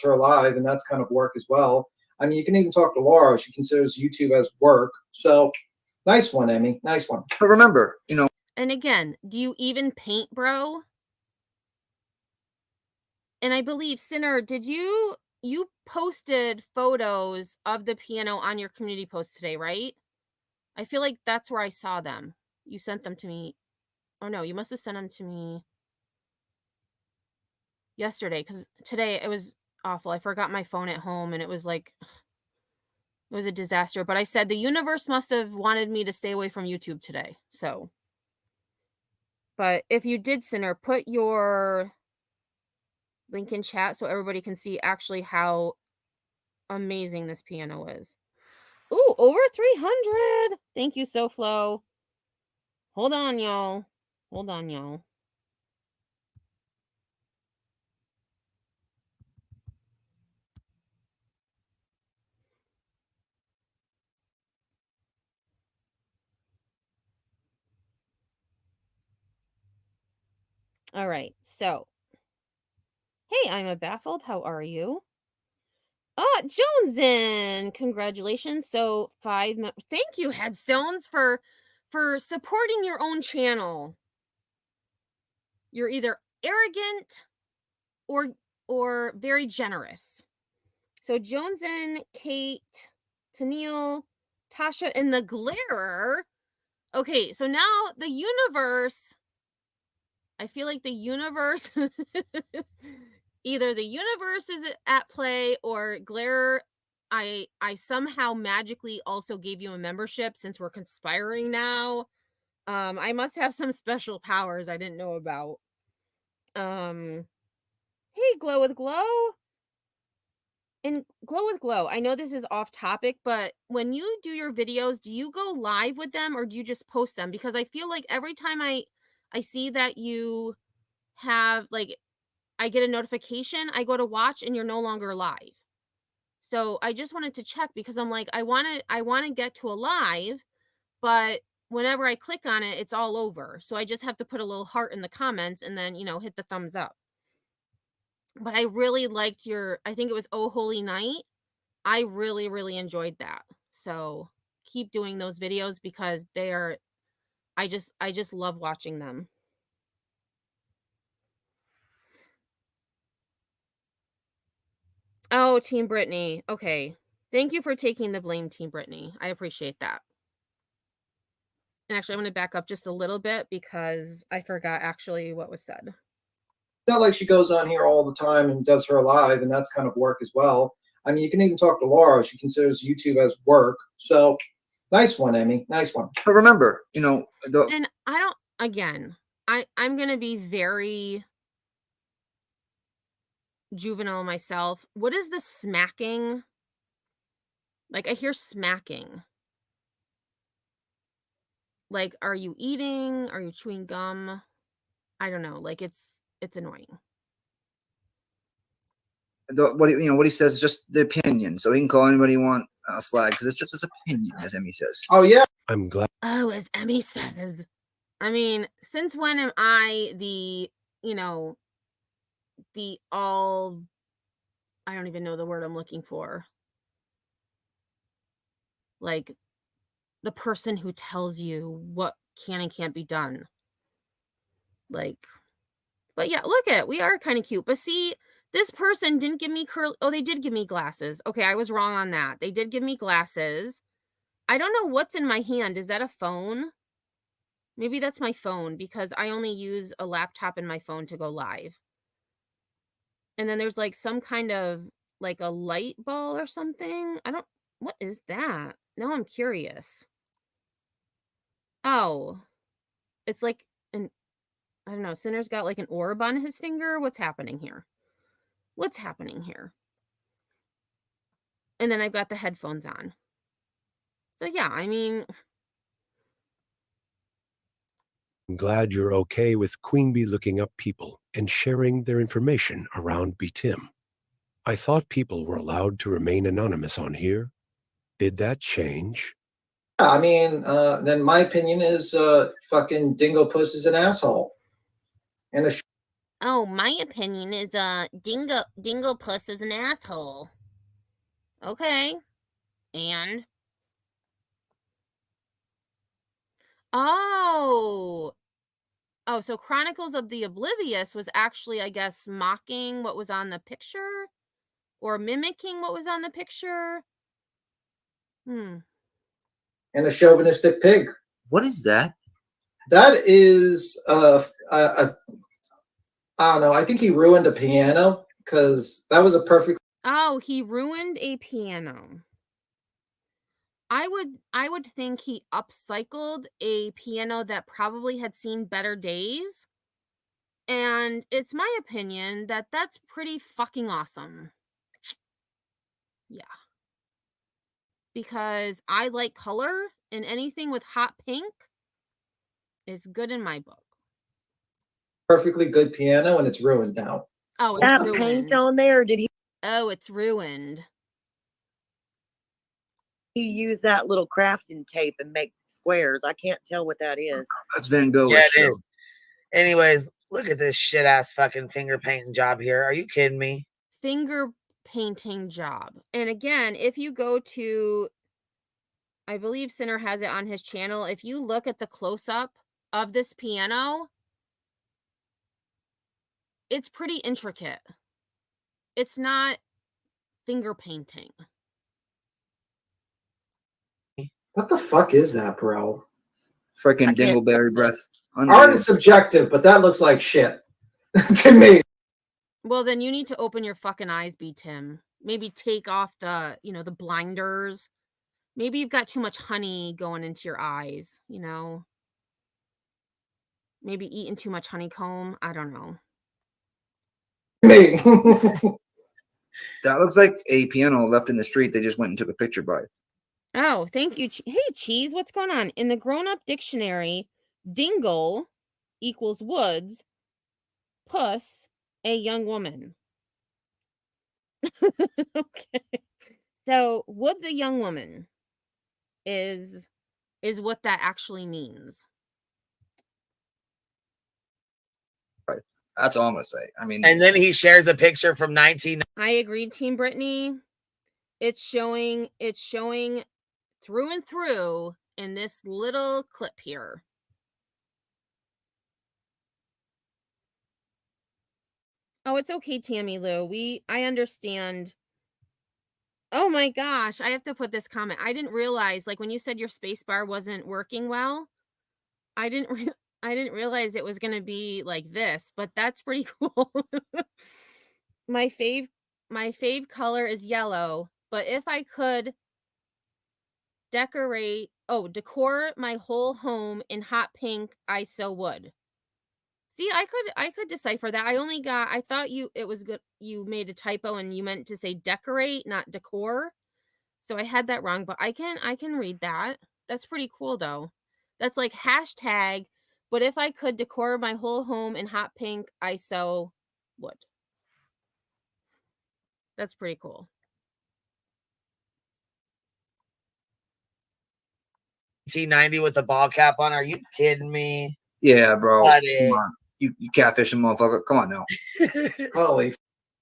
Her live, and that's kind of work as well. I mean, you can even talk to Laura. She considers YouTube as work. So nice one, Emmy. Nice one. But remember, you know. And again, do you even paint, bro? And I believe, Sinner, did you posted photos of the piano on your community post today, right? I feel like that's where I saw them. You sent them to me. Oh no, you must have sent them to me yesterday, because today it was awful. I forgot my phone at home and it was like, it was a disaster. But I said the universe must have wanted me to stay away from YouTube today. So, but if you did, Sinner, put your link in chat so everybody can see actually how amazing this piano is. Ooh, over 300. Thank you, SoFlo. Hold on, y'all. Hold on, y'all. All right, so. Hey, I'm a baffled. How are you? Oh, Jonesin, congratulations. So 5. Thank you, Headstones, for supporting your own channel. You're either arrogant or very generous. So Jonesin, Kate, Tennille, Tasha, and the Glarer. Okay, so now the universe. I feel like the universe. Either the universe is at play or Glare, I somehow magically also gave you a membership since we're conspiring now. I must have some special powers I didn't know about. Hey, Glow with Glow. And Glow with Glow, I know this is off topic, but when you do your videos, do you go live with them or do you just post them? Because I feel like every time I see that you have, like, I get a notification, I go to watch and you're no longer live. So I just wanted to check because I'm like, I want to get to a live, but whenever I click on it, it's all over. So I just have to put a little heart in the comments and then, hit the thumbs up. But I really liked I think it was Oh Holy Night. I really, really enjoyed that. So keep doing those videos because I just love watching them. Oh, Team Brittany. Okay. Thank you for taking the blame, Team Brittany. I appreciate that. And actually, I'm going to back up just a little bit because I forgot actually what was said. It's not like she goes on here all the time and does her live, and that's kind of work as well. I mean, you can even talk to Laura. She considers YouTube as work. So Nice one, Emmy. Nice one. But remember, And I don't, again, I'm going to be very juvenile myself. What is the smacking? Like, I hear smacking. Like, are you eating? Are you chewing gum? I don't know. Like, it's annoying. what he says is just the opinion. So he can call anybody he want a slag because it's just his opinion, as Emmy says. Oh yeah. I'm glad. Oh, as Emmy says. I mean, since when am I the all, I don't even know the word I'm looking for. Like, the person who tells you what can and can't be done. Like, but yeah, look at, we are kind of cute. But see, this person didn't give me oh, they did give me glasses. Okay, I was wrong on that. They did give me glasses. I don't know what's in my hand. Is that a phone? Maybe that's my phone because I only use a laptop and my phone to go live. And then there's like some kind of like a light ball or something. What is that? Now I'm curious. Oh, it's like I don't know, Sinner's got like an orb on his finger. What's happening here? What's happening here? And then I've got the headphones on. So yeah, I mean, I'm glad you're okay with Queen Bee looking up people and sharing their information around BTim. I thought people were allowed to remain anonymous on here. Did that change? Yeah, I mean, then my opinion is fucking Dingo Puss is an asshole. And oh, my opinion is Dingo Puss is an asshole. Okay. And oh, so Chronicles of the Oblivious was actually, I guess, mocking what was on the picture or mimicking what was on the picture. and a chauvinistic pig. What is that? That is I don't know. I think he ruined a piano because that was a perfect. Oh, he ruined a piano. I would think he upcycled a piano that probably had seen better days. And it's my opinion that that's pretty fucking awesome. Yeah. Because I like color, and anything with hot pink is good in my book. Perfectly good piano, and it's ruined now. Oh, it's That ruined. paint on there, did he Oh, it's ruined. use that little crafting tape and make squares? I can't tell what that is. That's Van Gogh. Yeah, it is. Anyways, look at this shit ass fucking finger painting job here. Are you kidding me? Finger painting job. And again, if you go to, I believe Sinner has it on his channel. If you look at the close-up of this piano, it's pretty intricate. It's not finger painting. What the fuck is that, bro? Freaking dingleberry breath. Art is subjective, but that looks like shit to me. Well, then you need to open your fucking eyes, Tim. Maybe take off the, the blinders. Maybe you've got too much honey going into your eyes, Maybe eating too much honeycomb. I don't know. Me. That looks like a piano left in the street. They just went and took a picture by. Oh, thank you. Hey, Cheese, what's going on? In the grown-up dictionary, dingle equals woods, puss, a young woman. Okay. So, woods, a young woman is what that actually means. Right. That's all I'm gonna say. I mean, and then he shares a picture from 19. I agree, Team Brittany. It's showing through and through in this little clip here. Oh, it's okay, Tammy Lou. I understand. Oh my gosh, I have to put this comment. I didn't realize, like when you said your space bar wasn't working well, I didn't realize it was going to be like this, but that's pretty cool. My fave color is yellow, but if I could decorate Oh, decor my whole home in hot pink ISO wood. See, I could decipher that. I thought it was good you made a typo and you meant to say decorate, not decor. So I had that wrong, but I can read that. That's pretty cool though. That's like hashtag, but if I could decor my whole home in hot pink ISO wood. That's pretty cool. 1990 with the ball cap on. Are you kidding me? Yeah, bro. Buddy. Come on. You catfishing motherfucker. Come on now. Holy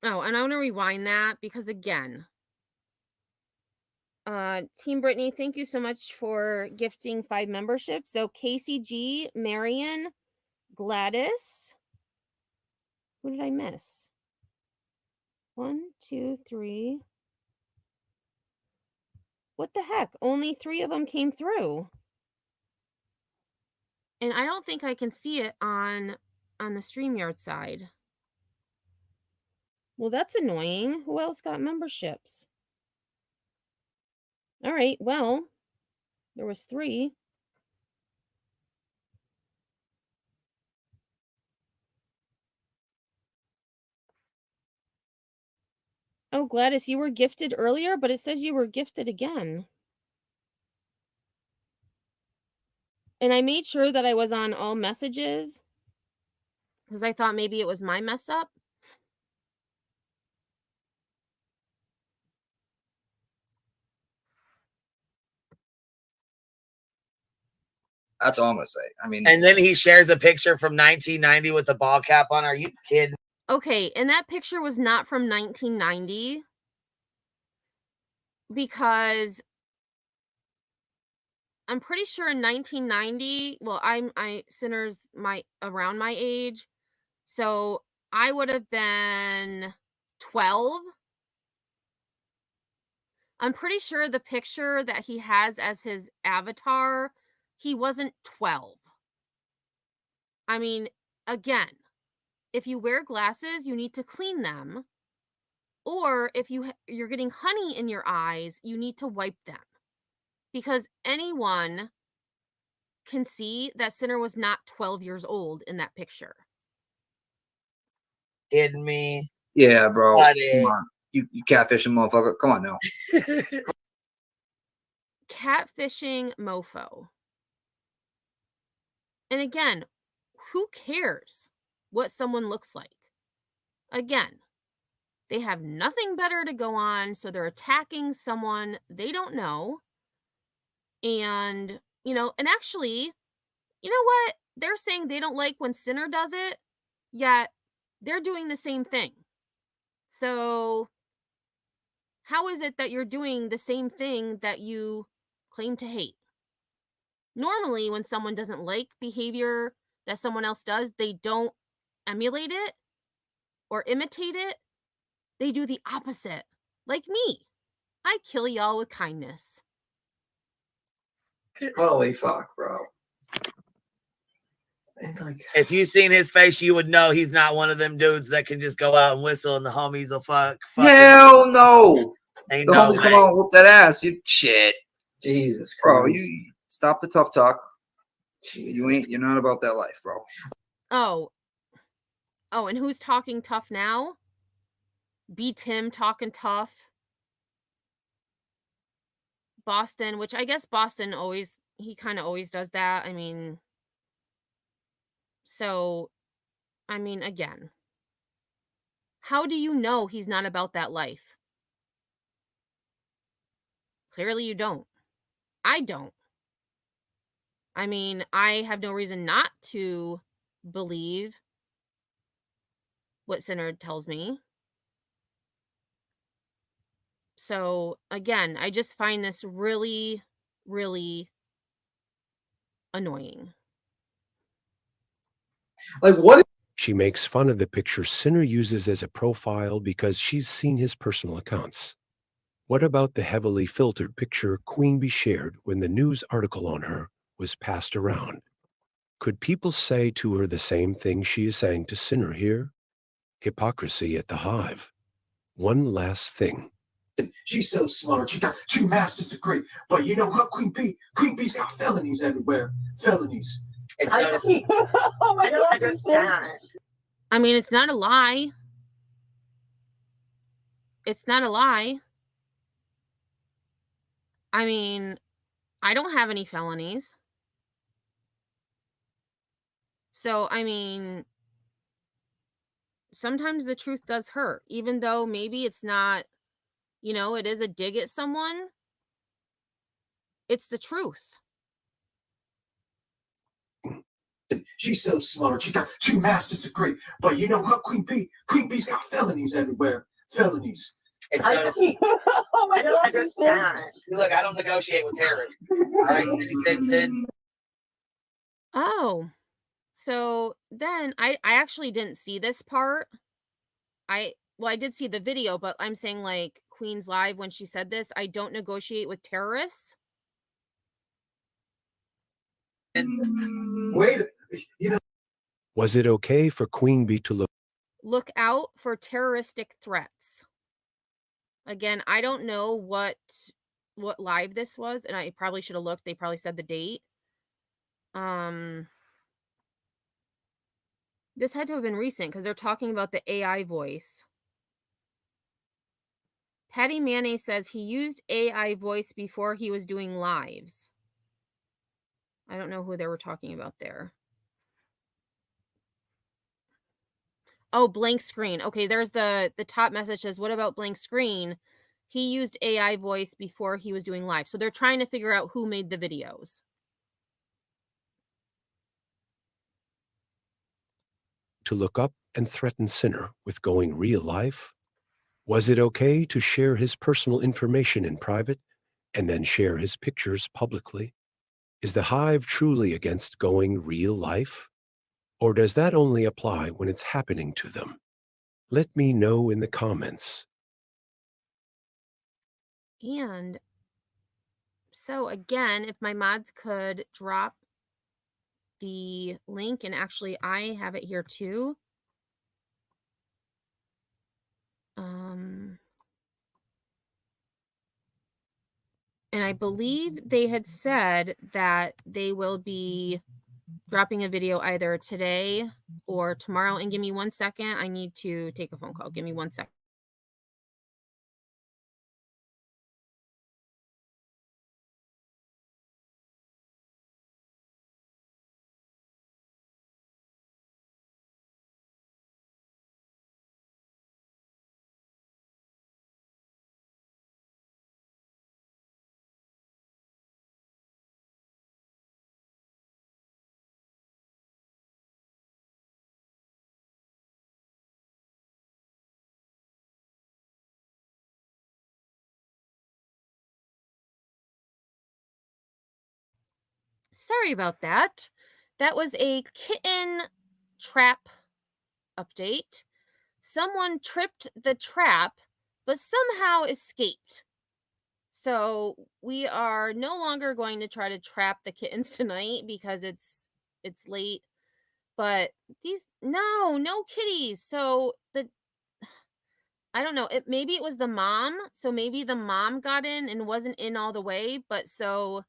Oh, and I want to rewind that because again, Team Brittany, thank you so much for gifting 5 memberships. So Casey G, Marion, Gladys. Who did I miss? 1, 2, 3. What the heck? Only 3 of them came through. And I don't think I can see it on the StreamYard side. Well, that's annoying. Who else got memberships? All right, well, there was 3. Oh, Gladys, you were gifted earlier, but it says you were gifted again. And I made sure that I was on all messages because I thought maybe it was my mess up. That's all I'm gonna say. I mean, And then he shares a picture from 1990 with the ball cap on. Are you kidding? Okay, and that picture was not from 1990 because I'm pretty sure in 1990, well, Sinner's around my age. So I would have been 12. I'm pretty sure the picture that he has as his avatar, he wasn't 12. I mean, again, if you wear glasses, you need to clean them. Or if you're getting honey in your eyes, you need to wipe them. Because anyone can see that Sinner was not 12 years old in that picture. Kidding me? yeah, bro. Buddy. Come on. You catfishing motherfucker. Come on now. Catfishing mofo. And again, who cares what someone looks like? Again, they have nothing better to go on, so they're attacking someone they don't know. And, and actually, you know what? They're saying they don't like when Sinner does it, yet they're doing the same thing. So, how is it that you're doing the same thing that you claim to hate? Normally, when someone doesn't like behavior that someone else does, they don't emulate it or imitate it. They do the opposite. Like me. I kill y'all with kindness. holy fuck, bro. And like, If you seen his face, you would know he's not one of them dudes that can just go out and whistle and the homies will fucking Hell no. ain't The no homies come way. out and whoop that ass. You shit. Jesus Bro, Christ. you stop the tough talk. Jesus. You're not about that life, bro. Oh, and who's talking tough now? B. Tim talking tough. Boston, which I guess Boston he kind of always does that. I mean, again, how do you know he's not about that life? Clearly you don't. I don't. I mean, I have no reason not to believe what Sinner tells me. So, again, I just find this really, really annoying. Like, what? She makes fun of the picture Sinner uses as a profile because she's seen his personal accounts. What about the heavily filtered picture Queen Bee shared when the news article on her was passed around? Could people say to her the same thing she is saying to Sinner here? Hypocrisy at the hive. One last thing. She's so smart. She got 2 master's degree. But you know what, Queen B? Queen B's got felonies everywhere. Felonies. And so Oh my God. I mean, it's not a lie. It's not a lie. I mean, I don't have any felonies. So, I mean, sometimes the truth does hurt, even though maybe it's not, it is a dig at someone. It's the truth. She's so smart. She got 2 master's degree. But you know what, Queen B? Queen B's got felonies everywhere. Felonies. And so Oh my God. look, I don't negotiate with terrorists. All right, 50 cents in. Oh, so then I actually didn't see this part. I did see the video, but I'm saying like Queen's Live when she said this, I don't negotiate with terrorists. Wait, you know. Was it okay for Queen Bee to Look out for terroristic threats. Again, I don't know what live this was, and I probably should have looked. They probably said the date. This had to have been recent because they're talking about the AI voice. Patty Mayonnaise says he used AI voice before he was doing lives. I don't know who they were talking about there. Oh, blank screen. Okay, there's the top message says, what about blank screen? He used AI voice before he was doing live. So they're trying to figure out who made the videos. to look up and threaten Sinner with going real life? Was it okay to share his personal information in private and then share his pictures publicly? Is the Hive truly against going real life? Or does that only apply when it's happening to them? Let me know in the comments. And so again, if my mods could drop the link, and actually I have it here too. And I believe they had said that they will be dropping a video either today or tomorrow. And give me 1 second. I need to take a phone call. Give me 1 second. Sorry about that. That was a kitten trap update. Someone tripped the trap, but somehow escaped. So we are no longer going to try to trap the kittens tonight because it's late. But no kitties. So I don't know. Maybe it was the mom. So maybe the mom got in and wasn't in all the way, but so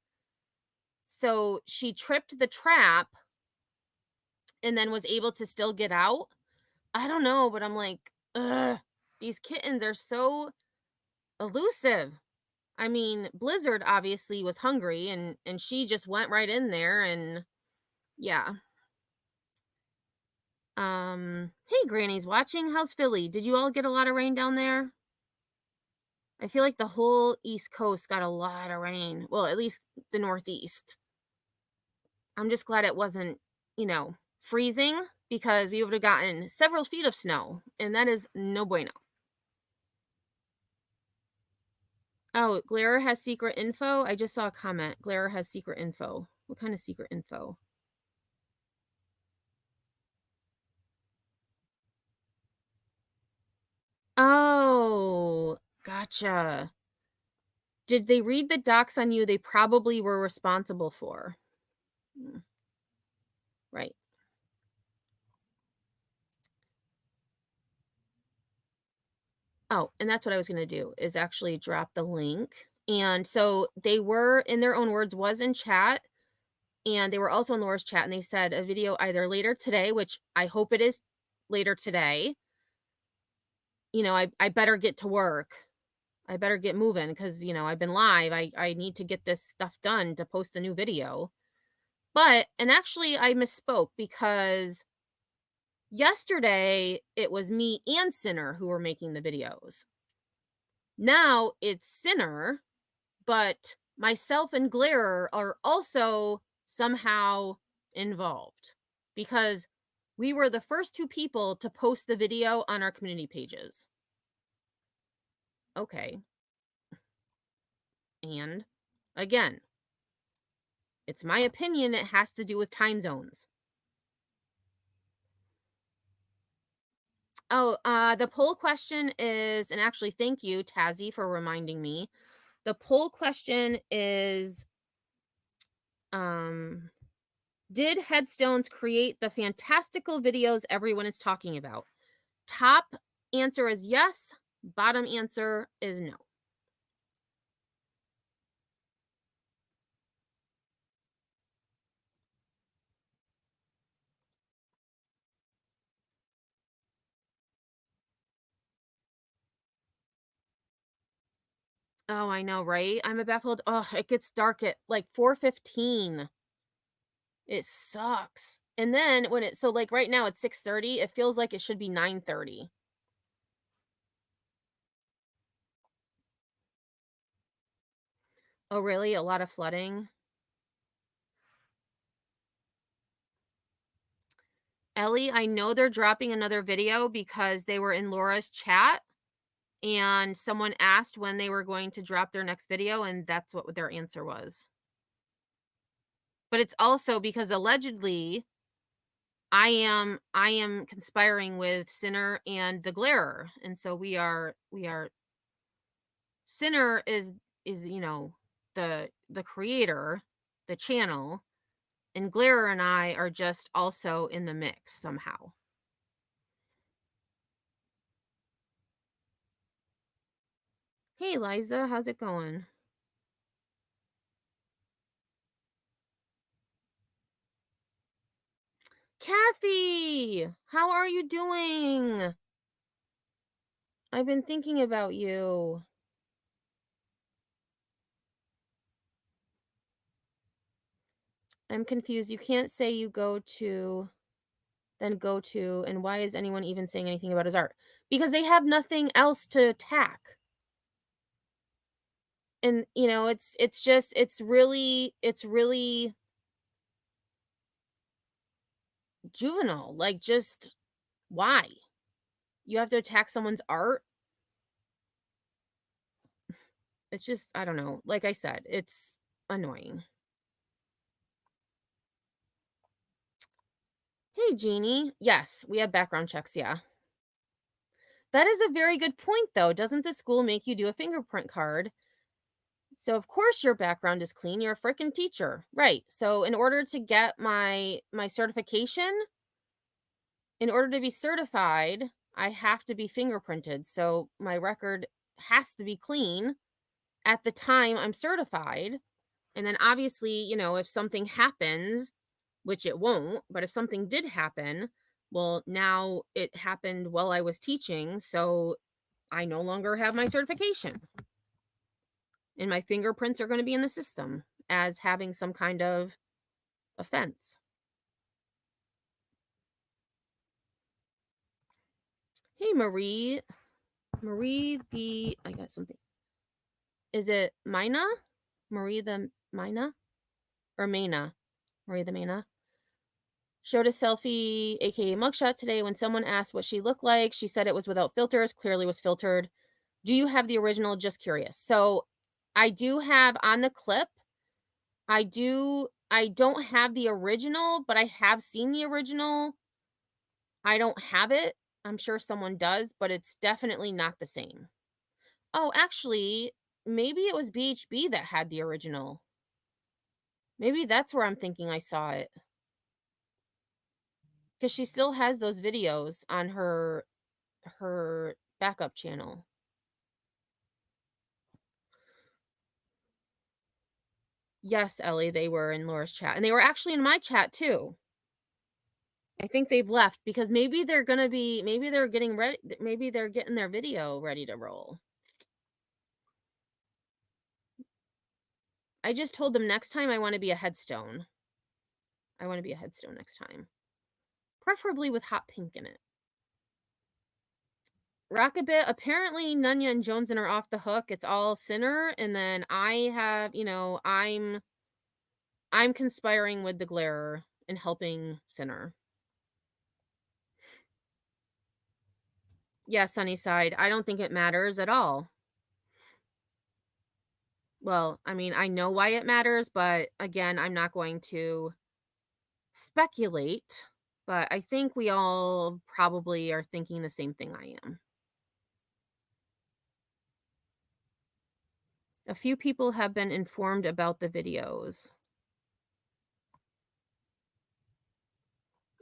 she tripped the trap and then was able to still get out. I don't know, but I'm like, ugh, these kittens are so elusive. I mean, Blizzard obviously was hungry and she just went right in there and yeah. Hey, Granny's watching. How's Philly? Did you all get a lot of rain down there? I feel like the whole East Coast got a lot of rain. Well, at least the Northeast. I'm just glad it wasn't, freezing because we would have gotten several feet of snow, and that is no bueno. Oh, Glare has secret info. I just saw a comment. Glare has secret info. What kind of secret info? Oh, gotcha. Did they read the docs on you they probably were responsible for? Right. Oh, and that's what I was going to do, is actually drop the link. And so they were, in their own words, was in chat, and they were also in Laura's chat, and they said a video either later today, which I hope it is later today. You know, I better get to work. I better get moving because, you know, I've been live. I need to get this stuff done to post a new video. But, and actually I misspoke, because yesterday it was me and Sinner who were making the videos. Now it's Sinner, but myself and Glare are also somehow involved, because we were the first two people to post the video on our community pages. Okay. And again, it's my opinion, it has to do with time zones. Oh, the poll question is, and actually thank you, Tazzy, for reminding me. The poll question is, did headstones create the fantastical videos everyone is talking about? Top answer is yes, bottom answer is no. Oh, I know, right? I'm baffled. Oh, it gets dark at like 4:15. It sucks. And then when it, so like right now it's 6:30, it feels like it should be 9:30. Oh, really? A lot of flooding? Ellie, I know they're dropping another video because they were in Laura's chat and someone asked when they were going to drop their next video, and that's what their answer was. But it's also because allegedly I am conspiring with Sinner and the Glarer, and so we are Sinner is you know, the creator, the channel, and Glarer and I are just also in the mix somehow. Hey Liza, how's it going? Kathy, how are you doing? I've been thinking about you. I'm confused. You can't say you go to, then go to, and why is anyone even saying anything about his art? Because they have nothing else to attack. And you know, it's really juvenile. Like, just why? You have to attack someone's art? It's just, I don't know. Like I said, it's annoying. Hey, Jeannie. Yes, we have background checks, yeah. That is a very good point, though. Doesn't the school make you do a fingerprint card? So of course your background is clean. You're a freaking teacher. Right. So in order to get my certification, in order to be certified, I have to be fingerprinted. So my record has to be clean at the time I'm certified. And then obviously, you know, if something happens, which it won't, but if something did happen, well, now it happened while I was teaching, so I no longer have my certification. And my fingerprints are going to be in the system as having some kind of offense. Hey, Marie. I got something. Is it Mina? Marie the Mina? Or Maina? Marie the Maina? Showed a selfie, aka mugshot, today. When someone asked what she looked like, she said it was without filters, clearly was filtered. Do you have the original? Just curious. So I do have on the clip. I don't have the original, but I have seen the original. I don't have it. I'm sure someone does, but it's definitely not the same. Oh, actually, maybe it was BHB that had the original. Maybe that's where I'm thinking I saw it. Because she still has those videos on her backup channel. Yes, Ellie, they were in Laura's chat. And they were actually in my chat too. I think they've left because maybe they're getting ready. Maybe they're getting their video ready to roll. I just told them next time I want to be a headstone. I want to be a headstone next time. Preferably with hot pink in it. Rockabit, apparently Nunya and Joneson are off the hook. It's all Sinner. And then I have, I'm conspiring with the Glarer and helping Sinner. Yeah, Sunnyside. I don't think it matters at all. Well, I mean, I know why it matters, but again, I'm not going to speculate. But I think we all probably are thinking the same thing I am. A few people have been informed about the videos.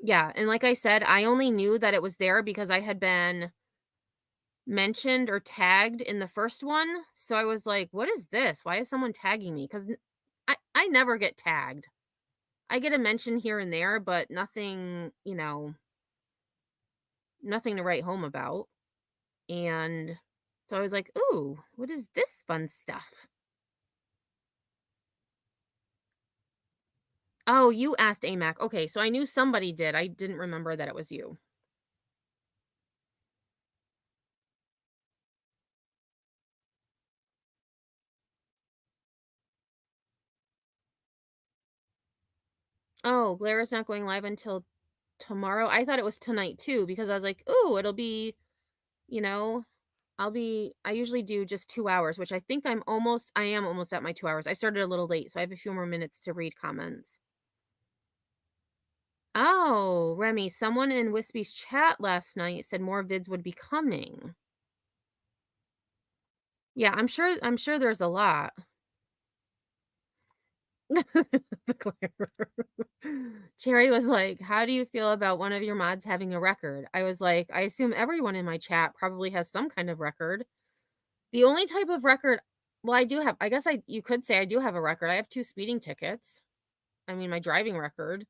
Yeah, and like I said, I only knew that it was there because I had been mentioned or tagged in the first one. So I was like, what is this? Why is someone tagging me? Because I never get tagged. I get a mention here and there, but nothing, nothing to write home about. And so I was like, ooh, what is this fun stuff? Oh, you asked AMAC. Okay, so I knew somebody did. I didn't remember that it was you. Oh, Glara's not going live until tomorrow. I thought it was tonight too, because I was like, ooh, it'll be, I usually do just 2 hours, which I think I am almost at my 2 hours. I started a little late, so I have a few more minutes to read comments. Oh, Remy, someone in Wispy's chat last night said more vids would be coming. Yeah, I'm sure there's a lot. Cherry was like, how do you feel about one of your mods having a record? I was like, I assume everyone in my chat probably has some kind of record. The only type of record, well, I guess you could say I do have a record. I have 2 speeding tickets. I mean, my driving record.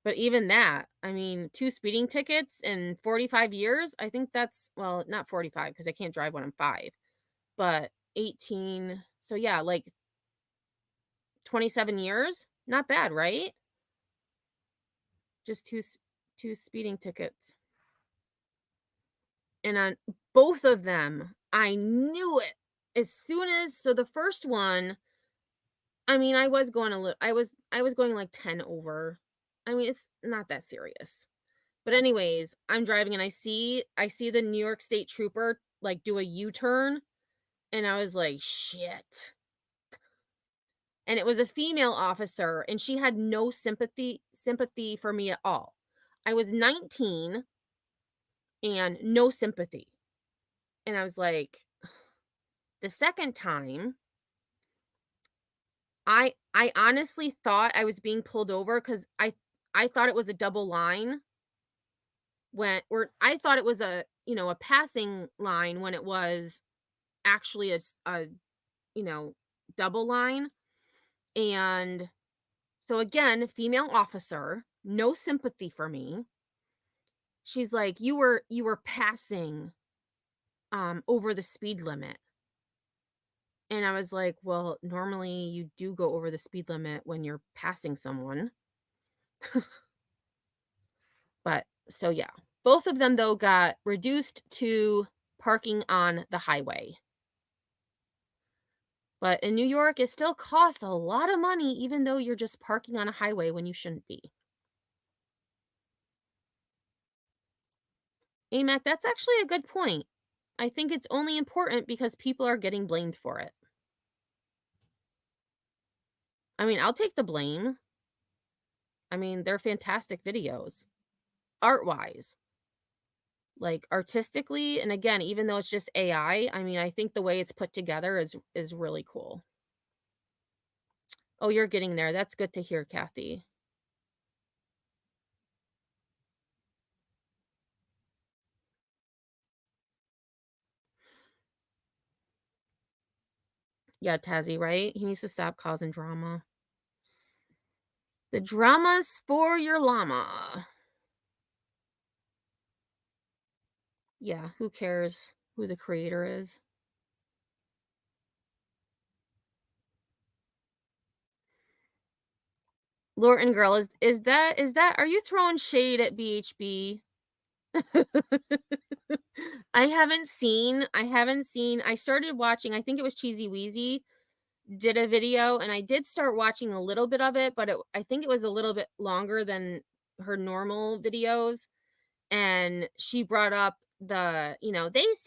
But even that, I mean, 2 speeding tickets in 45 years, I think that's, well, not 45 because I can't drive when I'm 5, but 18. So yeah, like 27 years. Not bad, right? Just two speeding tickets. And on both of them, I knew it as soon as, so the first one, I mean, I was going I was going like 10 over. I mean, it's not that serious. But anyways, I'm driving and I see the New York State trooper like do a U-turn, and I was like, shit. And it was a female officer, and she had no sympathy for me at all. I was 19 and no sympathy. And I was like, the second time, I honestly thought I was being pulled over because I thought it was a double line or I thought it was a passing line when it was actually a double line. And so again, female officer, no sympathy for me. She's like, you were passing over the speed limit. And I was like, well, normally you do go over the speed limit when you're passing someone. But so yeah, both of them though got reduced to parking on the highway. But in New York, it still costs a lot of money, even though you're just parking on a highway when you shouldn't be. AMAC, that's actually a good point. I think it's only important because people are getting blamed for it. I mean, I'll take the blame. I mean, they're fantastic videos. Art-wise. Like, artistically, and again, even though it's just AI, I mean, I think the way it's put together is really cool. Oh, you're getting there. That's good to hear, Kathy. Yeah, Tazzy, right? He needs to stop causing drama. The drama's for your llama. Yeah, who cares who the creator is? Lorton girl, is that are you throwing shade at BHB? I haven't seen. I started watching, I think it was Cheesy Wheezy did a video, and I did start watching a little bit of it, but I think it was a little bit longer than her normal videos. And she brought up they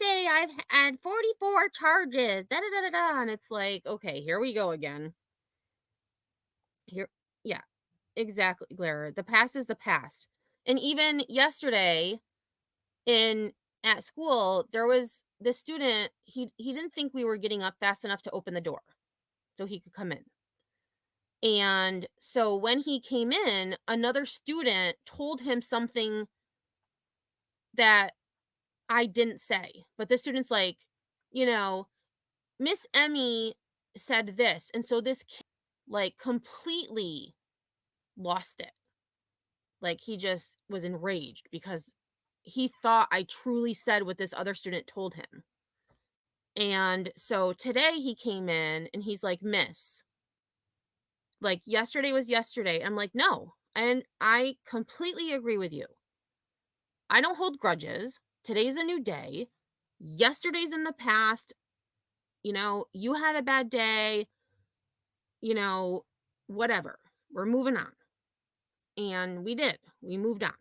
say I've had 44 charges, da da da da da, and it's like, okay, here we go again. Here, yeah, exactly, Glare. The past is the past. And even yesterday at school, there was this student, he didn't think we were getting up fast enough to open the door so he could come in. And so when he came in, another student told him something that I didn't say. But the student's like, Miss Emmy said this. And so this kid, like, completely lost it. Like, he just was enraged because he thought I truly said what this other student told him. And so today he came in and he's like, Miss, like, yesterday was yesterday. I'm like, no. And I completely agree with you. I don't hold grudges. Today's a new day. Yesterday's in the past. You had a bad day. Whatever. We're moving on. And we did. We moved on.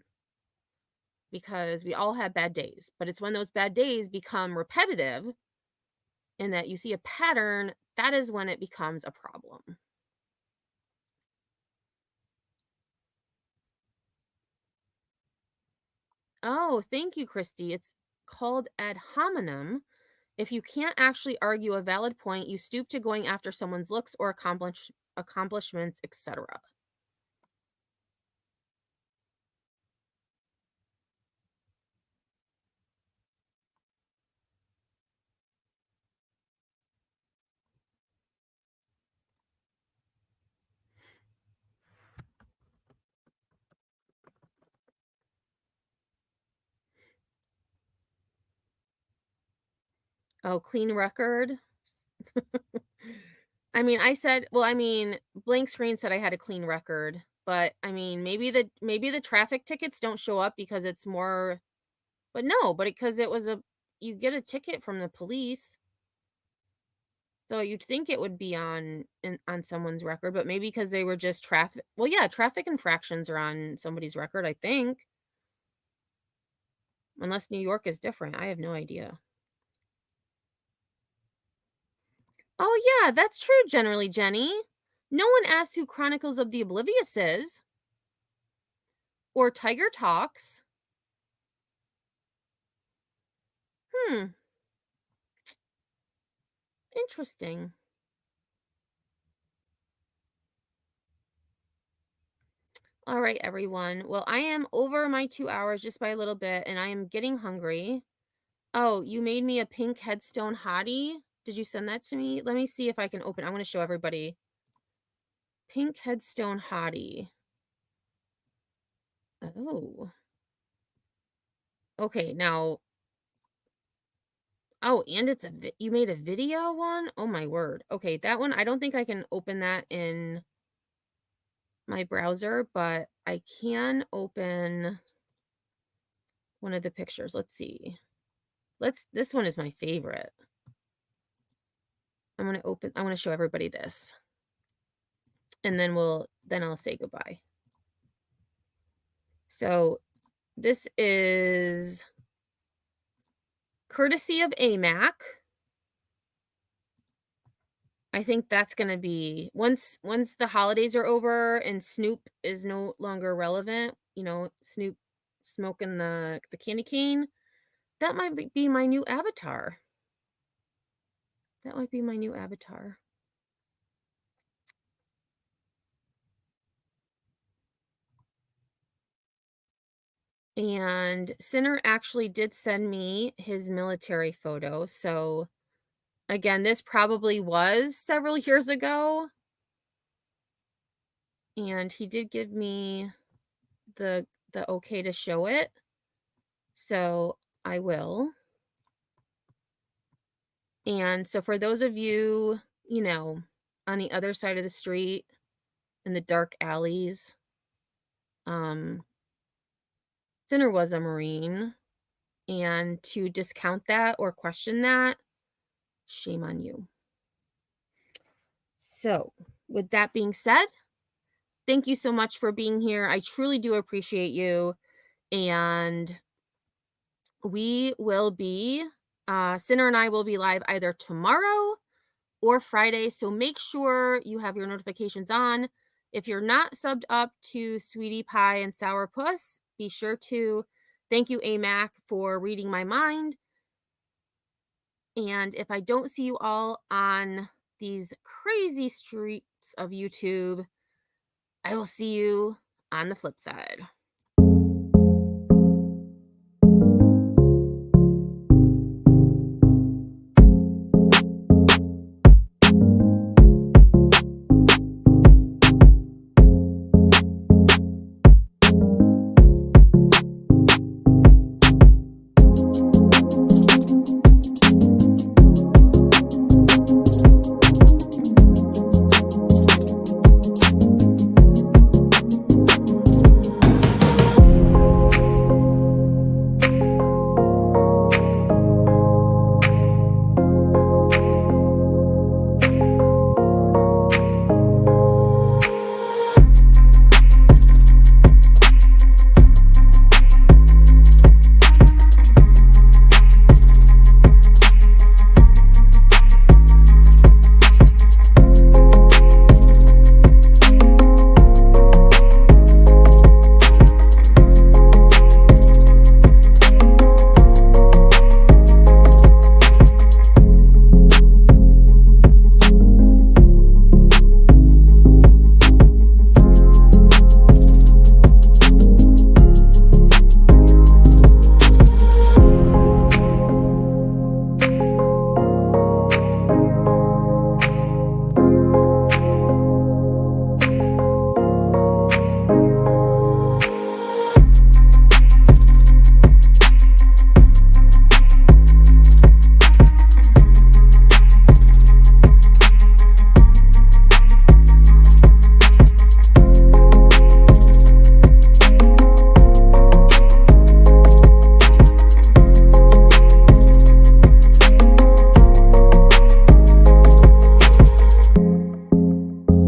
Because we all had bad days. But it's when those bad days become repetitive and that you see a pattern, that is when it becomes a problem. Oh, thank you, Christy. It's called ad hominem. If you can't actually argue a valid point, you stoop to going after someone's looks or accomplishments, etc. Oh, clean record. Blank Screen said I had a clean record, but maybe the traffic tickets don't show up because it's more, but no, but because you get a ticket from the police. So you'd think it would be on someone's record, but maybe because they were just traffic. Well, yeah, traffic infractions are on somebody's record, I think. Unless New York is different. I have no idea. Oh, yeah, that's true, generally, Jenny. No one asks who Chronicles of the Oblivious is. Or Tiger Talks. Interesting. All right, everyone. Well, I am over my 2 hours just by a little bit, and I am getting hungry. Oh, you made me a pink headstone hottie? Did you send that to me? Let me see if I can open. I want to show everybody. Pink headstone hottie. Oh. Okay, now. Oh, and it's you made a video one? Oh my word. Okay, that one, I don't think I can open that in my browser, but I can open one of the pictures. Let's see. This one is my favorite. I want to show everybody this. And then I'll say goodbye. So this is courtesy of AMAC. I think that's going to be once the holidays are over and Snoop is no longer relevant, Snoop smoking the candy cane, that might be my new avatar. That might be my new avatar. And Sinner actually did send me his military photo, so Again, this probably was several years ago. And he did give me the okay to show it. So I will. And so for those of you, you know, on the other side of the street in the dark alleys, Sinner was a Marine. And to discount that or question that, shame on you. So, with that being said, thank you so much for being here. I truly do appreciate you. And we will be, Sinner and I will be live either tomorrow or Friday. So make sure you have your notifications on. If you're not subbed up to Sweetie Pie and Sourpuss, be sure to. Thank you, AMAC, for reading my mind. And if I don't see you all on these crazy streets of YouTube, I will see you on the flip side.